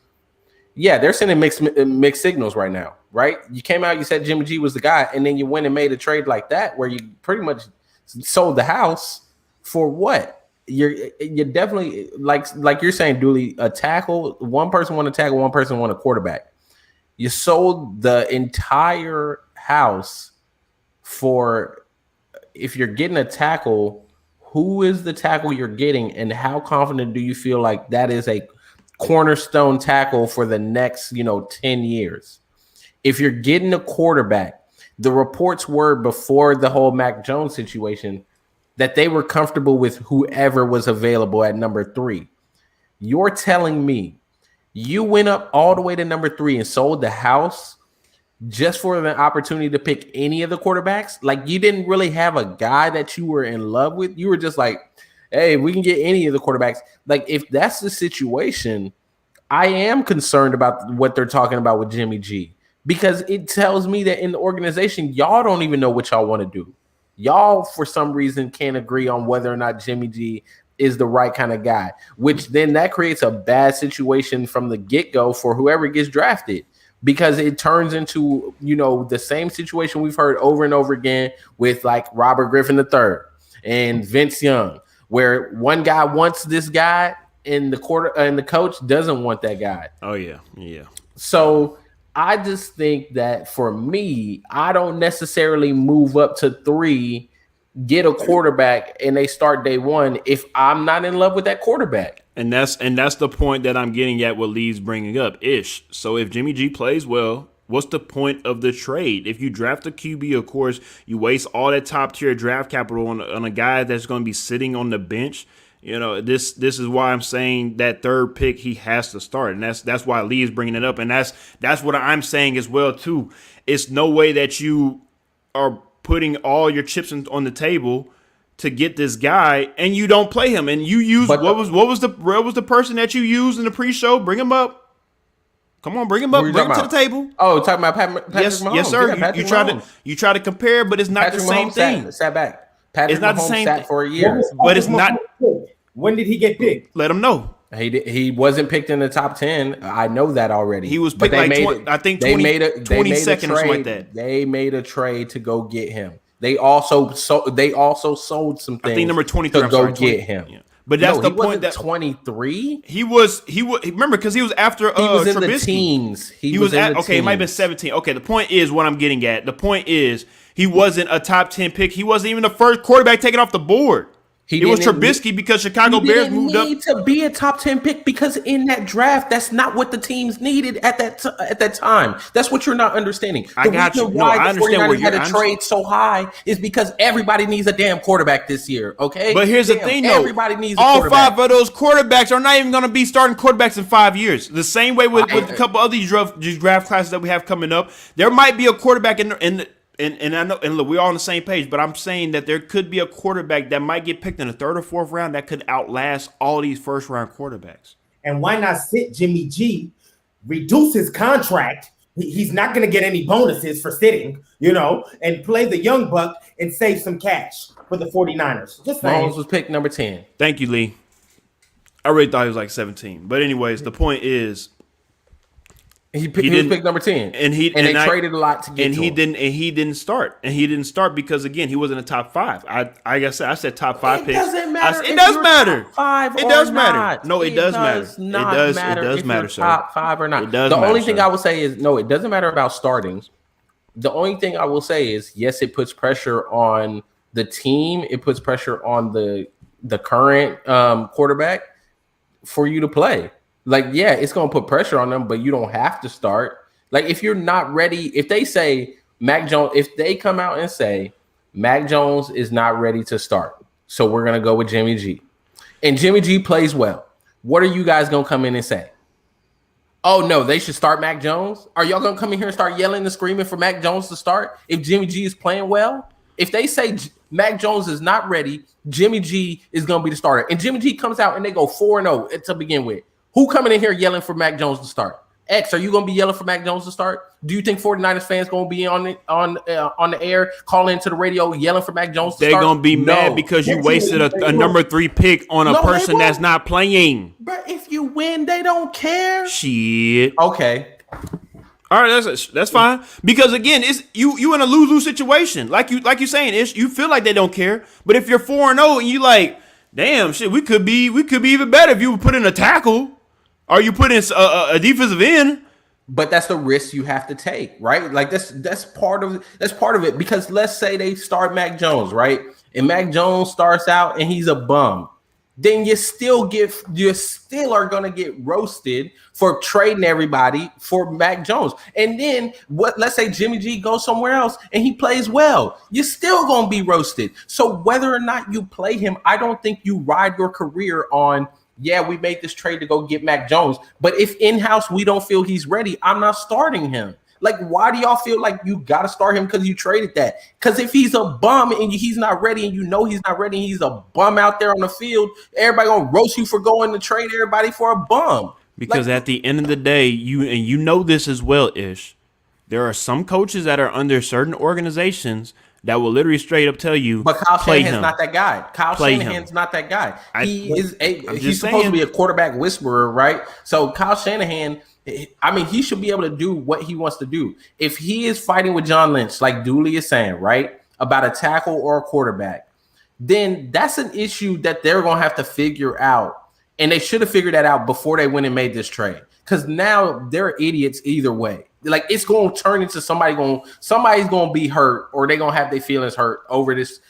S2: Yeah, they're sending mixed signals right now, right? You came out, you said Jimmy G was the guy, and then you went and made a trade like that where you pretty much sold the house for what? You're definitely like you're saying, Dooley, a tackle. One person want a tackle, one person want a quarterback. You sold the entire house for, if you're getting a tackle, who is the tackle you're getting, and how confident do you feel like that is a cornerstone tackle for the next 10 years? If you're getting a quarterback, the reports were before the whole Mac Jones situation that they were comfortable with whoever was available at number 3. You're telling me You went up all the way to number 3 and sold the house just for the opportunity to pick any of the quarterbacks. Like, you didn't really have a guy that you were in love with. You were just like, hey, we can get any of the quarterbacks. Like, if that's the situation, I am concerned about what they're talking about with Jimmy G, because it tells me that in the organization, y'all don't even know what y'all want to do. Y'all, for some reason, can't agree on whether or not Jimmy G is the right kind of guy, which then that creates a bad situation from the get-go for whoever gets drafted, because it turns into, the same situation we've heard over and over again with like Robert Griffin III and Vince Young, where one guy wants this guy and the coach doesn't want that guy.
S1: Oh yeah. Yeah.
S2: So I just think that for me, I don't necessarily move up to 3, get a quarterback, and they start day 1 if I'm not in love with that quarterback.
S1: And that's the point that I'm getting at. What Lee's bringing up, Ish. So if Jimmy G plays well, what's the point of the trade? If you draft a QB, of course, you waste all that top tier draft capital on a guy that's going to be sitting on the bench. This is why I'm saying that 3rd pick he has to start, and that's why Lee is bringing it up, and that's what I'm saying as well too. It's no way that you are putting all your chips on the table to get this guy and you don't play him, and you use what was the person that you used in the pre-show? Bring him up. Come on, bring him up. Bring him to the table.
S2: Oh, talking about Patrick Mahomes.
S1: Yes, sir. Yeah, you try to compare, but it's not
S2: Patrick
S1: the same
S2: Mahomes
S1: thing.
S2: Sat back. Patrick
S1: It's not
S2: Mahomes
S1: the same
S2: sat
S1: thing.
S2: for a year,
S1: but it's not.
S3: When did he get picked?
S1: Let him know.
S2: He wasn't picked in the top 10. I know that already.
S1: He was picked I think 22nd or something like that.
S2: They made a trade to go get him. They also sold some things.
S1: I think number 23
S2: to go get him.
S1: Yeah. But that's the point that
S2: 23.
S1: He was remember, because he was after
S2: He was in
S1: Trubisky.
S2: the teens.
S1: He was at okay. It might have been 17. Okay, the point is what I'm getting at. The point is he wasn't a top 10 pick. He wasn't even the first quarterback taken off the board. It was Trubisky because Chicago Bears moved up.
S2: He didn't need to be a top 10 pick because in that draft, that's not what the teams needed at that time. That's what you're not understanding.
S1: I got you. No, I understand where you're
S2: had to trade so high is because everybody needs a damn quarterback this year. Okay,
S1: but here's the thing, though.
S2: Everybody needs
S1: all 5 of those quarterbacks are not even going to be starting quarterbacks in 5 years. The same way with a couple of these draft classes that we have coming up, there might be a quarterback And I know, and look, we're all on the same page, but I'm saying that there could be a quarterback that might get picked in the 3rd or 4th round that could outlast all these first round quarterbacks.
S3: And why not sit Jimmy G, reduce his contract? He's not going to get any bonuses for sitting, and play the young buck and save some cash for the 49ers. Just saying.
S2: Mahomes was picked number 10.
S1: Thank you, Lee. I really thought he was like 17. But anyways, the point is,
S2: He was picked number 10,
S1: and they
S2: traded a lot to get.
S1: And he didn't start because again he wasn't a top 5. I said top 5 picks.
S2: Doesn't matter.
S1: It does matter.
S2: 5
S1: it
S2: or
S1: does
S2: not.
S1: matter. No, it does matter. It does matter, sir.
S2: Top 5 or not.
S1: It does
S2: the
S1: matter,
S2: only thing
S1: sir.
S2: I will say is no. It doesn't matter about starting. The only thing I will say is yes, it puts pressure on the team. It puts pressure on the current quarterback for you to play. Like, yeah, it's going to put pressure on them, but you don't have to start. Like, if you're not ready, if they say Mac Jones, if they come out and say Mac Jones is not ready to start, so we're going to go with Jimmy G, and Jimmy G plays well, what are you guys going to come in and say? Oh, no, they should start Mac Jones? Are y'all going to come in here and start yelling and screaming for Mac Jones to start if Jimmy G is playing well? If they say Mac Jones is not ready, Jimmy G is going to be the starter, and Jimmy G comes out and they go 4-0 to begin with, who coming in here yelling for Mac Jones to start? X, are you going to be yelling for Mac Jones to start? Do you think 49ers fans going to be on the air, calling into the radio, yelling for Mac Jones to start?
S1: They're going to be mad because you wasted a number 3 pick on a person that's not playing.
S2: But if you win, they don't care.
S1: Shit.
S2: Okay.
S1: All right, that's fine. Because again, it's you in a lose-lose situation. Like you saying, Ish, you feel like they don't care. But if you're 4-0 and you like, damn shit, we could be even better if you put in a tackle or you put in a defensive end.
S2: But that's the risk you have to take, right? Like that's part of it. Because let's say they start Mac Jones, right? And Mac Jones starts out and he's a bum. Then you still are gonna get roasted for trading everybody for Mac Jones. And then let's say Jimmy G goes somewhere else and he plays well, you're still gonna be roasted. So whether or not you play him, I don't think you ride your career on yeah, we made this trade to go get Mac Jones, but if in-house we don't feel he's ready, I'm not starting him. Like, why do y'all feel like you got to start him because you traded that? Because if he's a bum and he's not ready and you know he's not ready and he's a bum out there on the field, everybody going to roast you for going to trade everybody for a bum.
S1: Because at the end of the day, you know this as well, Ish. There are some coaches that are under certain organizations that will literally straight up tell you,
S2: but Kyle
S1: play
S2: Shanahan's
S1: him.
S2: Not that guy. Kyle
S1: Play
S2: Shanahan's
S1: him.
S2: not that guy. He's
S1: just
S2: supposed to
S1: saying.
S2: be a quarterback whisperer, right? So Kyle Shanahan, I mean, he should be able to do what he wants to do. If he is fighting with John Lynch, like Dooley is saying, right, about a tackle or a quarterback, then that's an issue that they're going to have to figure out. And they should have figured that out before they went and made this trade. Because now they're idiots either way. Like, it's going to turn into somebody's going to be hurt, or they're going to have their feelings hurt over this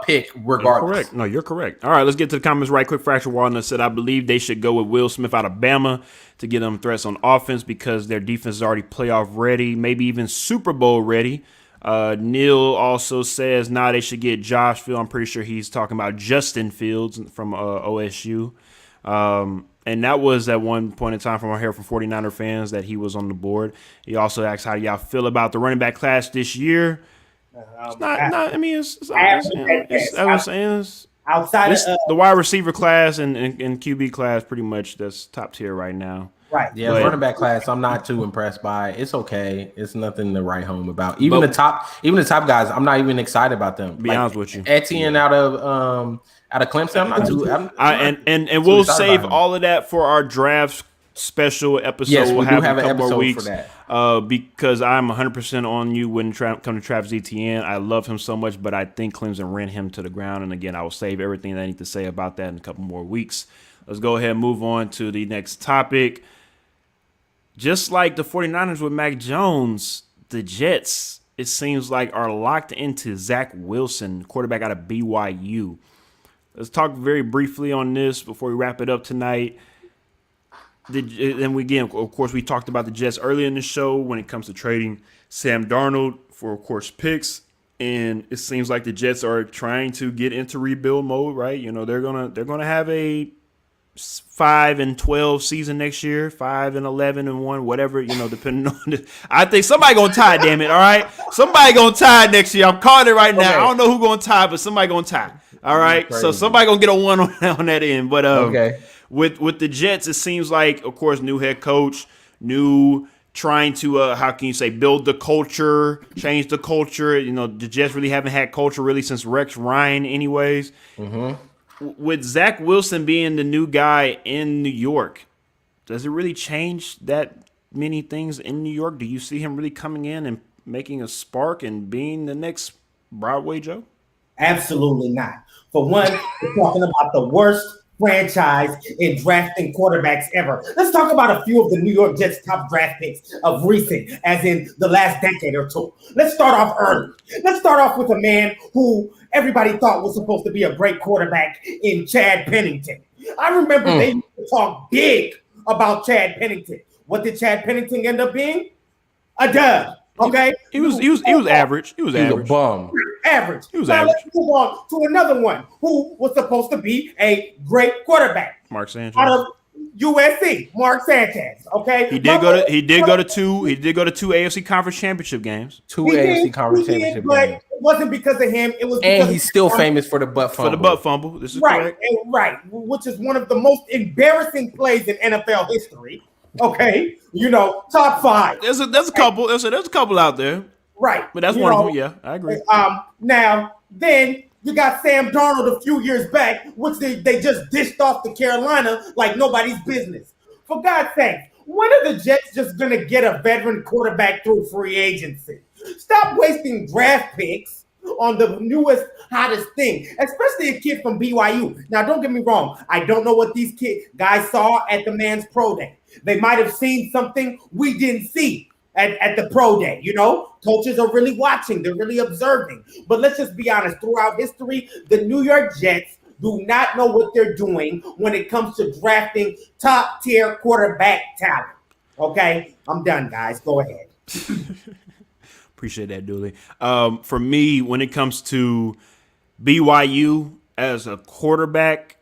S2: pick regardless.
S1: Correct. No, you're correct. All right, let's get to the comments right quick. Fracture Walnut said, I believe they should go with Will Smith out of Bama to get them threats on offense because their defense is already playoff ready, maybe even Super Bowl ready. Neil also says, they should get Josh Fields. I'm pretty sure he's talking about Justin Fields from OSU. And that was at one point in time from our hair from 49er fans that he was on the board. He also asked, how do y'all feel about the running back class this year? It's not. I mean,
S3: outside of
S1: the wide receiver class and QB class, pretty much that's top tier right now.
S3: Right.
S2: Yeah, the running back class, I'm not too impressed by. It's okay. It's nothing to write home about. Even the top guys, I'm not even excited about them.
S1: Be honest with you,
S2: Etienne out of Clemson, I'm not too.
S1: And we'll save all of that for our draft special episode.
S2: Yes, we'll have
S1: a
S2: an
S1: couple
S2: episode
S1: more weeks
S2: for that.
S1: because I'm 100% on you when come to Travis Etienne. I love him so much, but I think Clemson ran him to the ground. And again, I will save everything that I need to say about that in a couple more weeks. Let's go ahead and move on to the next topic. Just like the 49ers with Mac Jones, the Jets, it seems like, are locked into Zach Wilson, quarterback out of BYU. Let's talk very briefly on this before we wrap it up tonight. And again, of course, we talked about the Jets earlier in the show when it comes to trading Sam Darnold for, of course, picks. And it seems like the Jets are trying to get into rebuild mode, right? You know, they're gonna have a 5-12 season next year, 5-11-1, whatever, you know, depending on the, I think somebody gonna tie, damn it. All right. Somebody gonna tie next year. I'm calling it right now. Okay. I don't know who gonna tie, but somebody gonna tie. All right. So somebody gonna get a one on that end. But
S2: okay.
S1: With the Jets, it seems like, of course, new head coach, trying to how can you say, build the culture, change the culture. You know, the Jets really haven't had culture really since Rex Ryan anyways.
S2: Mm-hmm.
S1: With Zach Wilson being the new guy in New York, does it really change that many things in New York? Do you see him really coming in and making a spark and being the next Broadway Joe?
S3: Absolutely not. For one, we're talking about the worst franchise in drafting quarterbacks ever. Let's talk about a few of the New York Jets' top draft picks of recent, as in the last decade or two. Let's start off early. Let's start off with a man who everybody thought was supposed to be a great quarterback in Chad Pennington. I remember they used to talk big about Chad Pennington. What did Chad Pennington end up being? A dud. Okay,
S1: he was average. He was average.
S2: A bum.
S3: Average.
S1: He was
S3: now
S1: average.
S3: Let's move on to another one who was supposed to be a great quarterback.
S1: Mark Sanchez.
S3: Out of USC, Mark Sanchez. Okay,
S1: he did go to two AFC Conference Championship games.
S2: Two AFC Conference Championship
S3: but
S2: games.
S3: It wasn't because of him. It was
S2: and
S3: because
S2: he's still famous for the butt fumble.
S1: For the butt fumble. This is correct.
S3: Right, which is one of the most embarrassing plays in NFL history. Okay, you know, top 5.
S1: There's a couple. There's a couple out there.
S3: Right,
S1: but that's one of them. Yeah, I agree.
S3: Now then you got Sam Darnold a few years back, which they just dished off to Carolina like nobody's business. For God's sake, when are the Jets just gonna get a veteran quarterback through free agency? Stop wasting draft picks on the newest, hottest thing, especially a kid from BYU. Now, don't get me wrong. I don't know what these guys saw at the man's pro day. They might have seen something we didn't see at the pro day. You know, coaches are really watching. They're really observing. But let's just be honest. Throughout history, the New York Jets do not know what they're doing when it comes to drafting top-tier quarterback talent. Okay? I'm done, guys. Go ahead.
S1: Appreciate that, Dooley. For me, when it comes to BYU as a quarterback,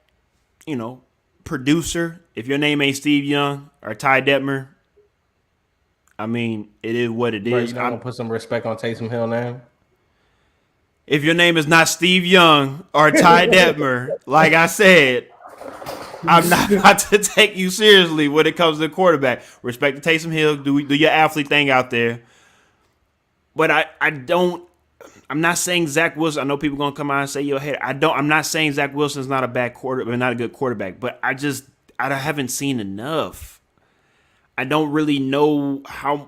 S1: you know, producer, if your name ain't Steve Young or Ty Detmer, I mean, it is what it
S2: Bro,
S1: is.
S2: you not gonna put some respect on Taysom Hill name?
S1: If your name is not Steve Young or Ty Detmer, like I said, I'm not about to take you seriously when it comes to the quarterback. Respect to Taysom Hill, do your athlete thing out there. But I'm not saying Zach Wilson. I know people gonna come out and say, "Yo, hey, I'm not saying Zach Wilson's not a bad quarterback, not a good quarterback. But I haven't seen enough. I don't really know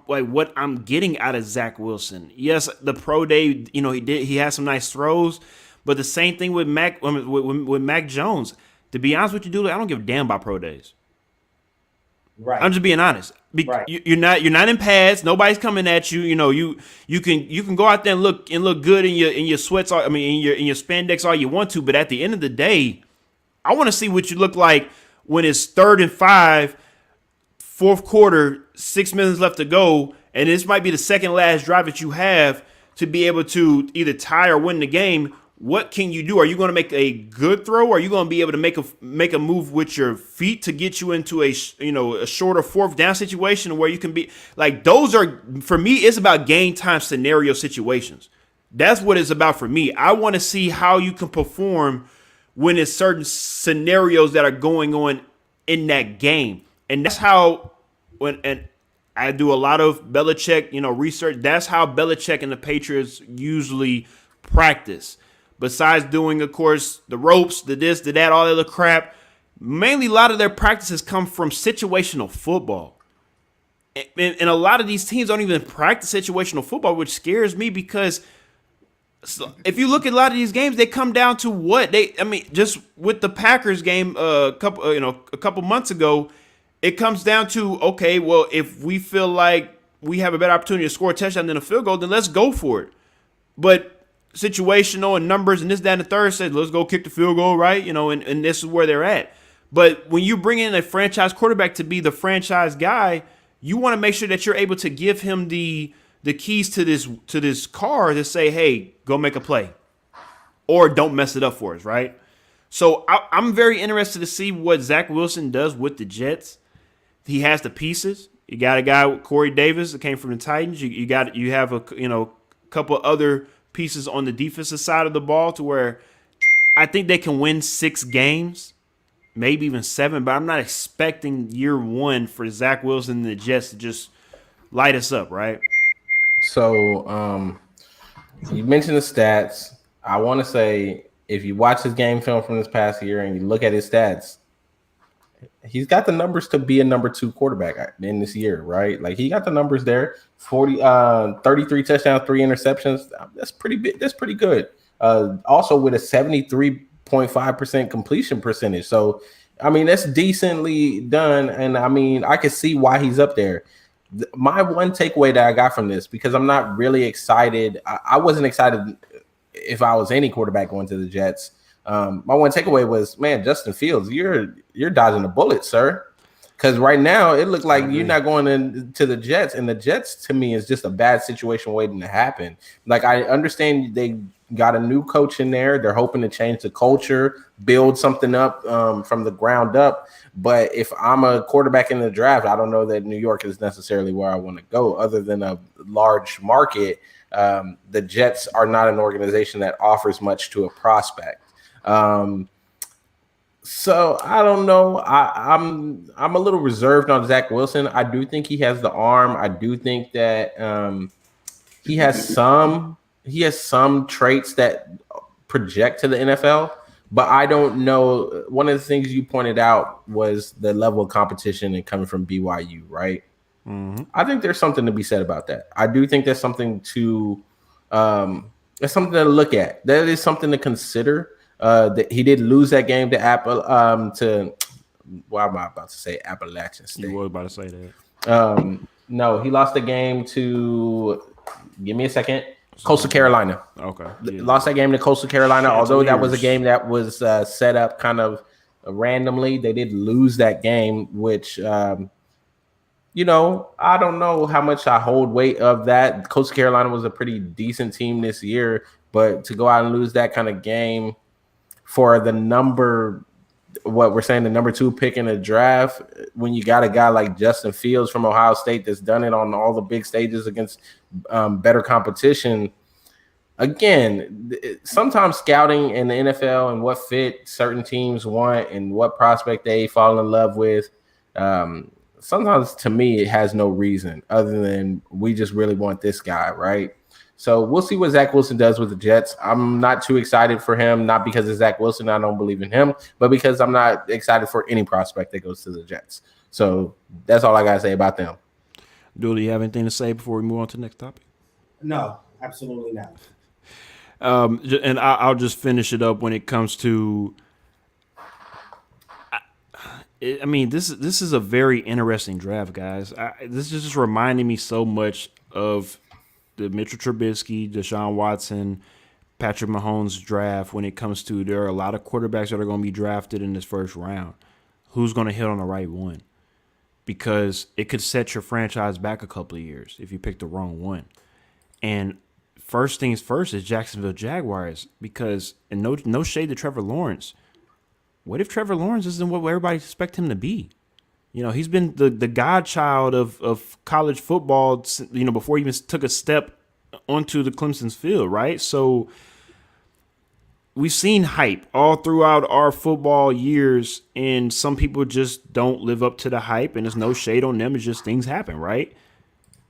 S1: what I'm getting out of Zach Wilson. Yes, the pro day, he had some nice throws, but the same thing with Mac Jones. To be honest with you, dude, I don't give a damn about pro days.
S3: Right.
S1: I'm just being honest.
S3: Right.
S1: You're not in pads. Nobody's coming at you. You can go out there and look good in your sweats. In your spandex all you want to. But at the end of the day, I want to see what you look like when it's 3rd and 5, fourth quarter, 6 minutes left to go, and this might be the second last drive that you have to be able to either tie or win the game. What can you do? Are you going to make a good throw? Or are you going to be able to make a move with your feet to get you into a shorter 4th down situation where you can be like, those are, for me, it's about game time scenario situations. That's what it's about for me. I want to see how you can perform when it's certain scenarios that are going on in that game. And that's how, and I do a lot of Belichick, research. That's how Belichick and the Patriots usually practice. Besides doing, of course, the ropes, the this, the that, all that other crap, mainly a lot of their practices come from situational football. And a lot of these teams don't even practice situational football, which scares me because if you look at a lot of these games, they come down to what? Just with the Packers game a couple months ago, it comes down to, okay, well, if we feel like we have a better opportunity to score a touchdown than a field goal, then let's go for it. But situational and numbers and this, that, and the third said, let's go kick the field goal, right? And this is where they're at. But when you bring in a franchise quarterback to be the franchise guy, you want to make sure that you're able to give him the keys to this car to say, hey, go make a play or don't mess it up for us, right? So I'm very interested to see what Zach Wilson does with the Jets. He has the pieces. You got a guy, Corey Davis, that came from the Titans. You have a couple other pieces on the defensive side of the ball to where I think they can win 6 games, maybe even 7. But I'm not expecting year 1 for Zach Wilson and the Jets to just light us up, right?
S2: So you mentioned the stats. I want to say if you watch his game film from this past year and you look at his stats, he's got the numbers to be a number 2 quarterback in this year, right? Like he got the numbers there. 33 touchdowns, 3 interceptions. That's pretty big. That's pretty good. Also with a 73.5% completion percentage. So, I mean, that's decently done. And I mean, I can see why he's up there. My one takeaway that I got from this, because I'm not really excited. I wasn't excited if I was any quarterback going to the Jets. My one takeaway was, man, Justin Fields, you're dodging a bullet, sir. Because right now it looked like you're not going into the Jets, and the Jets to me is just a bad situation waiting to happen. Like I understand they got a new coach in there; they're hoping to change the culture, build something up from the ground up. But if I'm a quarterback in the draft, I don't know that New York is necessarily where I want to go. Other than a large market, the Jets are not an organization that offers much to a prospect. So I don't know. I'm a little reserved on Zach Wilson. I do think he has the arm. I do think that he has some traits that project to the NFL. But I don't know. One of the things you pointed out was the level of competition and coming from BYU, right? Mm-hmm. I think there's something to be said about that. I do think there's something to look at. That is something to consider. That he did lose that game to Appalachian State.
S1: You were about to say that.
S2: No, he lost the game to. Give me a second. Coastal Carolina.
S1: Okay.
S2: Yeah. Lost that game to Coastal Carolina. Although that was a game that was set up kind of randomly, they did lose that game, which I don't know how much I hold weight of that. Coastal Carolina was a pretty decent team this year, but to go out and lose that kind of game for the number what we're saying, the number 2 pick in the draft, when you got a guy like Justin Fields from Ohio State that's done it on all the big stages against better competition. Again, sometimes scouting in the NFL and what fit certain teams want and what prospect they fall in love with, sometimes to me it has no reason other than we just really want this guy, right? So we'll see what Zach Wilson does with the Jets. I'm not too excited for him, not because of Zach Wilson, I don't believe in him, but because I'm not excited for any prospect that goes to the Jets. So that's all I got to say about them.
S1: Dooley, you have anything to say before we move on to the next topic?
S3: No, absolutely not.
S1: And I'll just finish it up when it comes to. I mean, this is a very interesting draft, guys. This is just reminding me so much of the Mitchell Trubisky, Deshaun Watson, Patrick Mahomes draft. When it comes to, there are a lot of quarterbacks that are going to be drafted in this first round. Who's going to hit on the right one? Because it could set your franchise back a couple of years if you pick the wrong one. And first things first is Jacksonville Jaguars, because, and no shade to Trevor Lawrence. What if Trevor Lawrence isn't what everybody expect him to be? You know, he's been the godchild of college football, you know, before he even took a step onto the Clemson's field, right? So we've seen hype all throughout our football years, and some people just don't live up to the hype, and there's no shade on them. It's just things happen, right?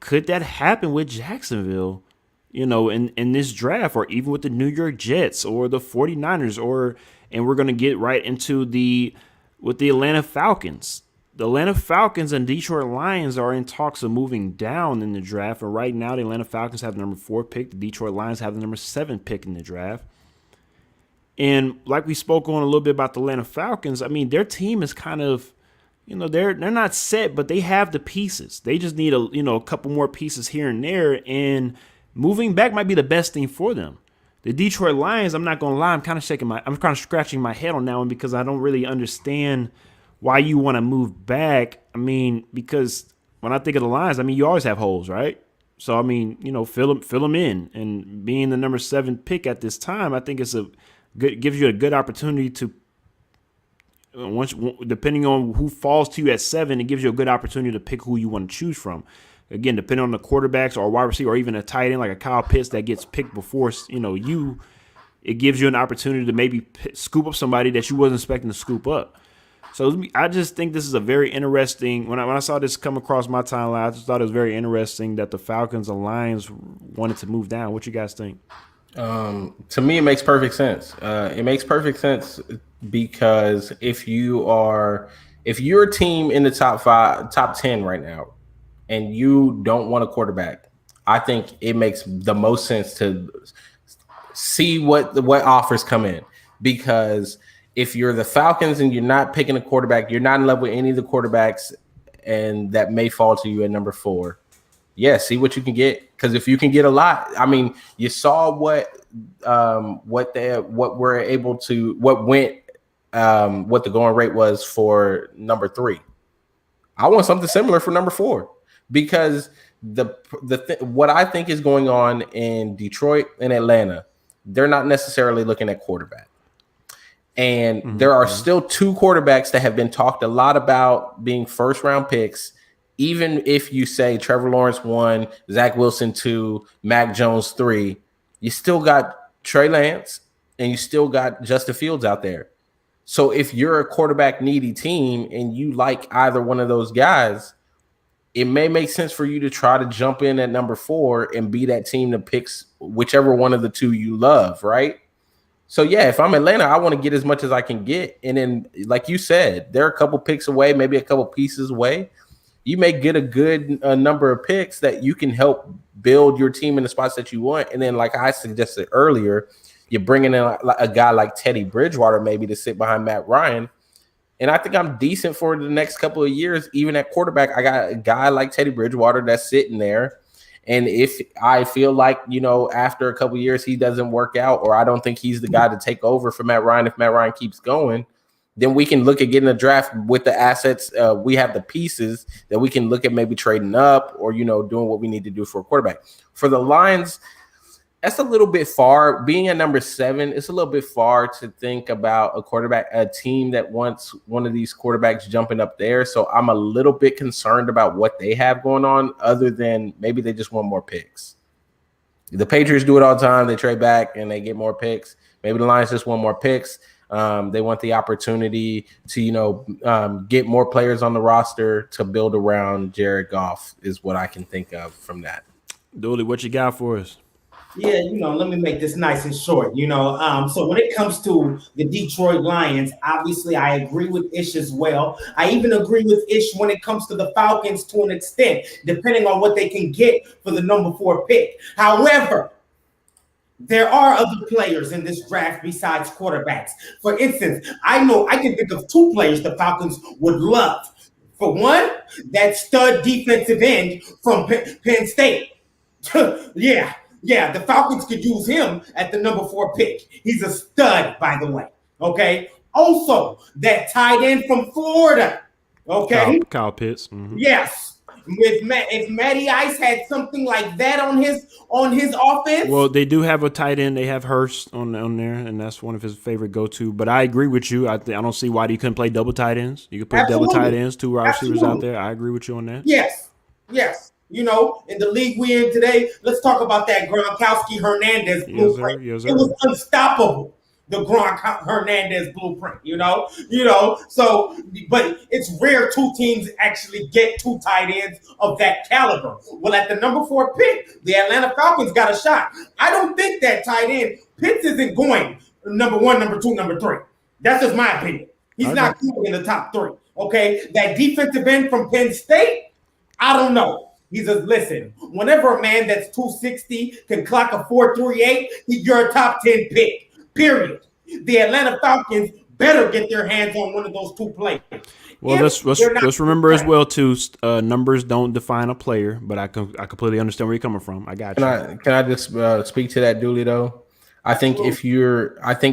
S1: Could that happen with Jacksonville, you know, in this draft, or even with the New York Jets or the 49ers, and we're going to get right into with the Atlanta Falcons. The Atlanta Falcons and Detroit Lions are in talks of moving down in the draft. And right now, the Atlanta Falcons have the number 4 pick. The Detroit Lions have the number 7 pick in the draft. And like we spoke on a little bit about the Atlanta Falcons, I mean, their team is kind of, you know, they're not set, but they have the pieces. They just need a couple more pieces here and there. And moving back might be the best thing for them. The Detroit Lions, I'm not going to lie, I'm kind of scratching my head on that one, because I don't really understand why you want to move back. I mean, because when I think of the Lions, I mean, you always have holes, right? So, I mean, you know, fill them in. And being the number 7 pick at this time, I think gives you a good opportunity to, depending on who falls to you at 7, it gives you a good opportunity to pick who you want to choose from. Again, depending on the quarterbacks or wide receiver or even a tight end like a Kyle Pitts that gets picked before, you know, it gives you an opportunity to maybe scoop up somebody that you wasn't expecting to scoop up. So I just think this is a very interesting. When I saw this come across my timeline, I just thought it was very interesting that the Falcons and Lions wanted to move down. What you guys think?
S2: To me, it makes perfect sense. It makes perfect sense because if you're a team in the top 10 right now, and you don't want a quarterback, I think it makes the most sense to see what offers come in. Because if you're the Falcons and you're not picking a quarterback, you're not in love with any of the quarterbacks, and that may fall to you at number 4. Yeah, see what you can get. Because if you can get a lot, I mean, you saw what the going rate was for number 3. I want something similar for number 4, because what I think is going on in Detroit and Atlanta, they're not necessarily looking at quarterback. And there are still 2 quarterbacks that have been talked a lot about being first-round picks. Even if you say Trevor Lawrence 1, Zach Wilson 2, Mac Jones 3, you still got Trey Lance and you still got Justin Fields out there. So if you're a quarterback-needy team and you like either one of those guys, it may make sense for you to try to jump in at number 4 and be that team that picks whichever one of the 2 you love, right? So, yeah, if I'm Atlanta, I want to get as much as I can get. And then, like you said, they're a couple picks away, maybe a couple pieces away. You may get a good number of picks that you can help build your team in the spots that you want. And then, like I suggested earlier, you're bringing in a guy like Teddy Bridgewater maybe to sit behind Matt Ryan. And I think I'm decent for the next couple of years. Even at quarterback, I got a guy like Teddy Bridgewater that's sitting there. And if I feel like, you know, after a couple of years he doesn't work out, or I don't think he's the guy to take over for Matt Ryan if Matt Ryan keeps going, then we can look at getting a draft with the assets. We have the pieces that we can look at maybe trading up or, you know, doing what we need to do for a quarterback. For the Lions, That's a little bit far. Being at number 7, it's a little bit far to think about a team that wants one of these quarterbacks jumping up there. So I'm a little bit concerned about what they have going on, other than maybe they just want more picks. The Patriots do it all the time. They trade back and they get more picks. Maybe the Lions just want more picks. They want the opportunity to, get more players on the roster to build around Jared Goff is what I can think of from that.
S1: Dooley, what you got for us?
S3: Yeah, let me make this nice and short. So when it comes to the Detroit Lions, obviously I agree with Ish as well. I even agree with Ish when it comes to the Falcons to an extent, depending on what they can get for the number 4 pick. However, there are other players in this draft besides quarterbacks. For instance, I can think of 2 players the Falcons would love. For one, that stud defensive end from Penn State. Yeah, the Falcons could use him at the number 4 pick. He's a stud, by the way. Okay. Also, that tight end from Florida. Okay.
S1: Kyle Pitts. Mm-hmm.
S3: Yes. If Matty Ice had something like that on his offense.
S1: Well, they do have a tight end. They have Hurst on there, and that's one of his favorite go-to. But I agree with you. I don't see why you couldn't play double tight ends. You could put double tight ends, 2 wide receivers out there. I agree with you on that.
S3: Yes. In the league we in today, let's talk about that Gronkowski-Hernandez blueprint.
S1: Yes, sir.
S3: It was unstoppable, the Gronk-Hernandez blueprint, So, but it's rare 2 teams actually get 2 tight ends of that caliber. Well, at the number 4 pick, the Atlanta Falcons got a shot. I don't think that tight end, Pitts isn't going number 1, number 2, number 3. That's just my opinion. He's not going in the top 3, okay? That defensive end from Penn State, I don't know. Listen, whenever a man that's 260 can clock a 4.38, you're a top 10 pick, period. The Atlanta Falcons better get their hands on one of those 2 players.
S1: Well, let's remember as well, too, numbers don't define a player, but I completely understand where you're coming from. I got you.
S2: Can I just speak to that, Dooley, though? I think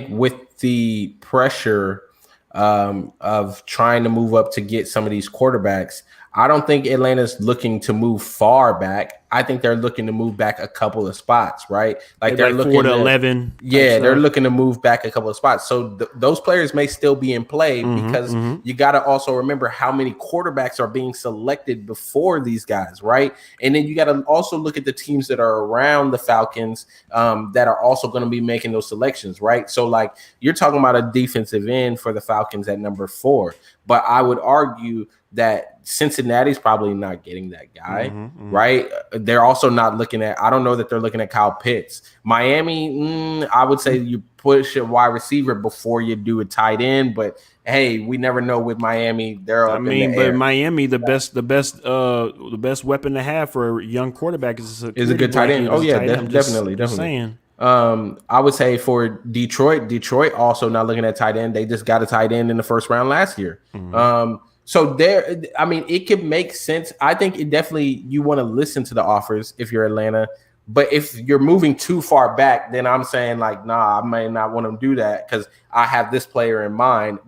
S2: with the pressure of trying to move up to get some of these quarterbacks, I don't think Atlanta's looking to move far back. I think they're looking to move back a couple of spots, right? Like they're looking
S1: 4 to 11.
S2: Yeah, they're looking to move back a couple of spots. So those players may still be in play because you got to also remember how many quarterbacks are being selected before these guys, right? And then you got to also look at the teams that are around the Falcons that are also going to be making those selections, right? So like you're talking about a defensive end for the Falcons at number 4, but I would argue that Cincinnati's probably not getting that guy, right? They're also not looking at – I don't know that they're looking at Kyle Pitts. Miami, I would say you push a wide receiver before you do a tight end, but hey, we never know with Miami. They're up in the air.
S1: But Miami, the best weapon to have for a young quarterback is a
S2: good tight end. Oh, yeah, definitely.
S1: Saying.
S2: I would say for Detroit also not looking at tight end. They just got a tight end in the first round last year. So it could make sense. I think it definitely you want to listen to the offers if you're Atlanta. But if you're moving too far back, then I'm saying like, nah, I may not want to do that because I have this player in mind.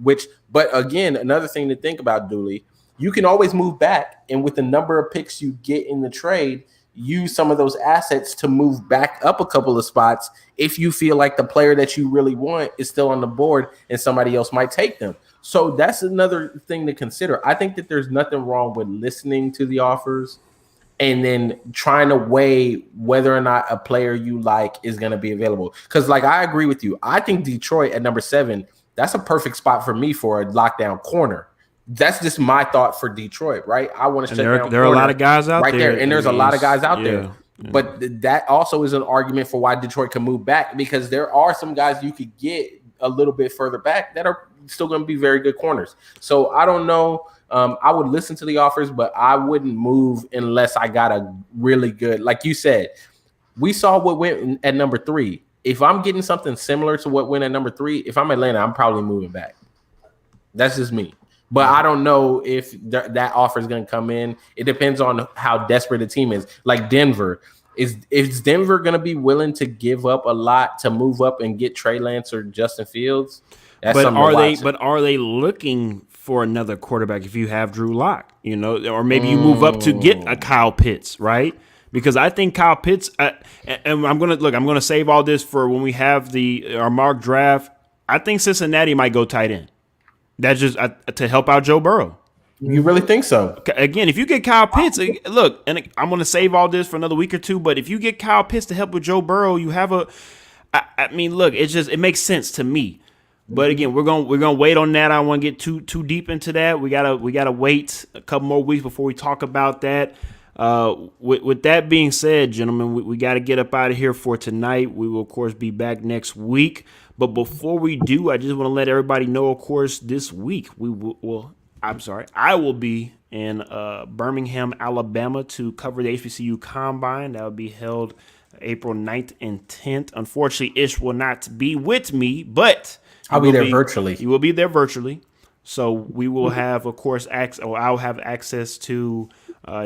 S2: But again, another thing to think about, Dooley, you can always move back, and with the number of picks you get in the trade, use some of those assets to move back up a couple of spots if you feel like the player that you really want is still on the board and somebody else might take them. So that's another thing to consider. I think that there's nothing wrong with listening to the offers and then trying to weigh whether or not a player you like is going to be available. Because, like, I agree with you. I think Detroit at number 7, that's a perfect spot for me for a lockdown corner. That's just my thought for Detroit, right? I want to shut down.
S1: There are a lot of guys out
S2: right
S1: there.
S2: And there's a lot of guys out there.
S1: Yeah.
S2: But that also is an argument for why Detroit can move back, because there are some guys you could get a little bit further back that are still going to be very good corners. So I don't know. I would listen to the offers, but I wouldn't move unless I got a really good, like you said, we saw what went at number 3. If I'm getting something similar to what went at number 3, if I'm Atlanta, I'm probably moving back. That's just me. But I don't know if that offer is going to come in. It depends on how desperate the team is. Like Denver. Is Denver going to be willing to give up a lot to move up and get Trey Lance or Justin Fields?
S1: But are they looking for another quarterback if you have Drew Lock? Or maybe you move up to get a Kyle Pitts, right? because I think Kyle Pitts. And I'm gonna save all this for when we have our mock draft. I think Cincinnati might go tight end. That's just to help out Joe Burrow.
S2: You really think so?
S1: Again, if you get Kyle Pitts, look, and I'm going to save all this for another week or two, but if you get Kyle Pitts to help with Joe Burrow, you have I mean, look, it makes sense to me. But again, we're gonna wait on that. I don't want to get too deep into that. We gotta wait a couple more weeks before we talk about that. With that being said, gentlemen, we got to get up out of here for tonight. We will, of course, be back next week. But before we do, I just want to let everybody know, of course, this week I will be in Birmingham, Alabama to cover the HBCU Combine. That will be held April 9th and 10th. Unfortunately, Ish will not be with me, but
S2: I'll be there virtually.
S1: You will be there virtually. So we will have, of course, I'll have access to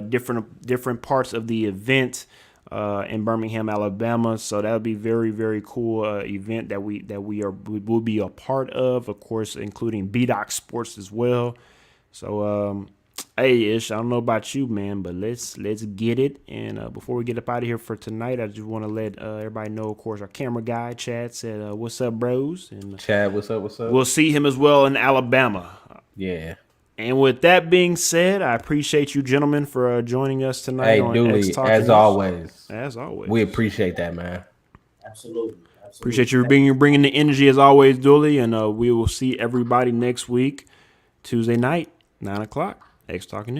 S1: different parts of the event in Birmingham, Alabama. So that'll be very, very cool event that we will be a part of course, including BDOC Sports as well. So hey, Ish, I don't know about you, man, but let's get it. And before we get up out of here for tonight, I just want to let everybody know, of course, our camera guy Chad said, "What's up, bros?" And
S2: Chad, what's up? What's up?
S1: We'll see him as well in Alabama.
S2: Yeah.
S1: And with that being said, I appreciate you gentlemen for joining us tonight.
S2: Hey,
S1: on
S2: Dooley,
S1: X Talk
S2: as
S1: News.
S2: always.
S1: As always.
S2: We appreciate that, man.
S3: Absolutely.
S1: Appreciate you bringing the energy as always, Dooley. And we will see everybody next week, Tuesday night, 9 o'clock. X Talking News.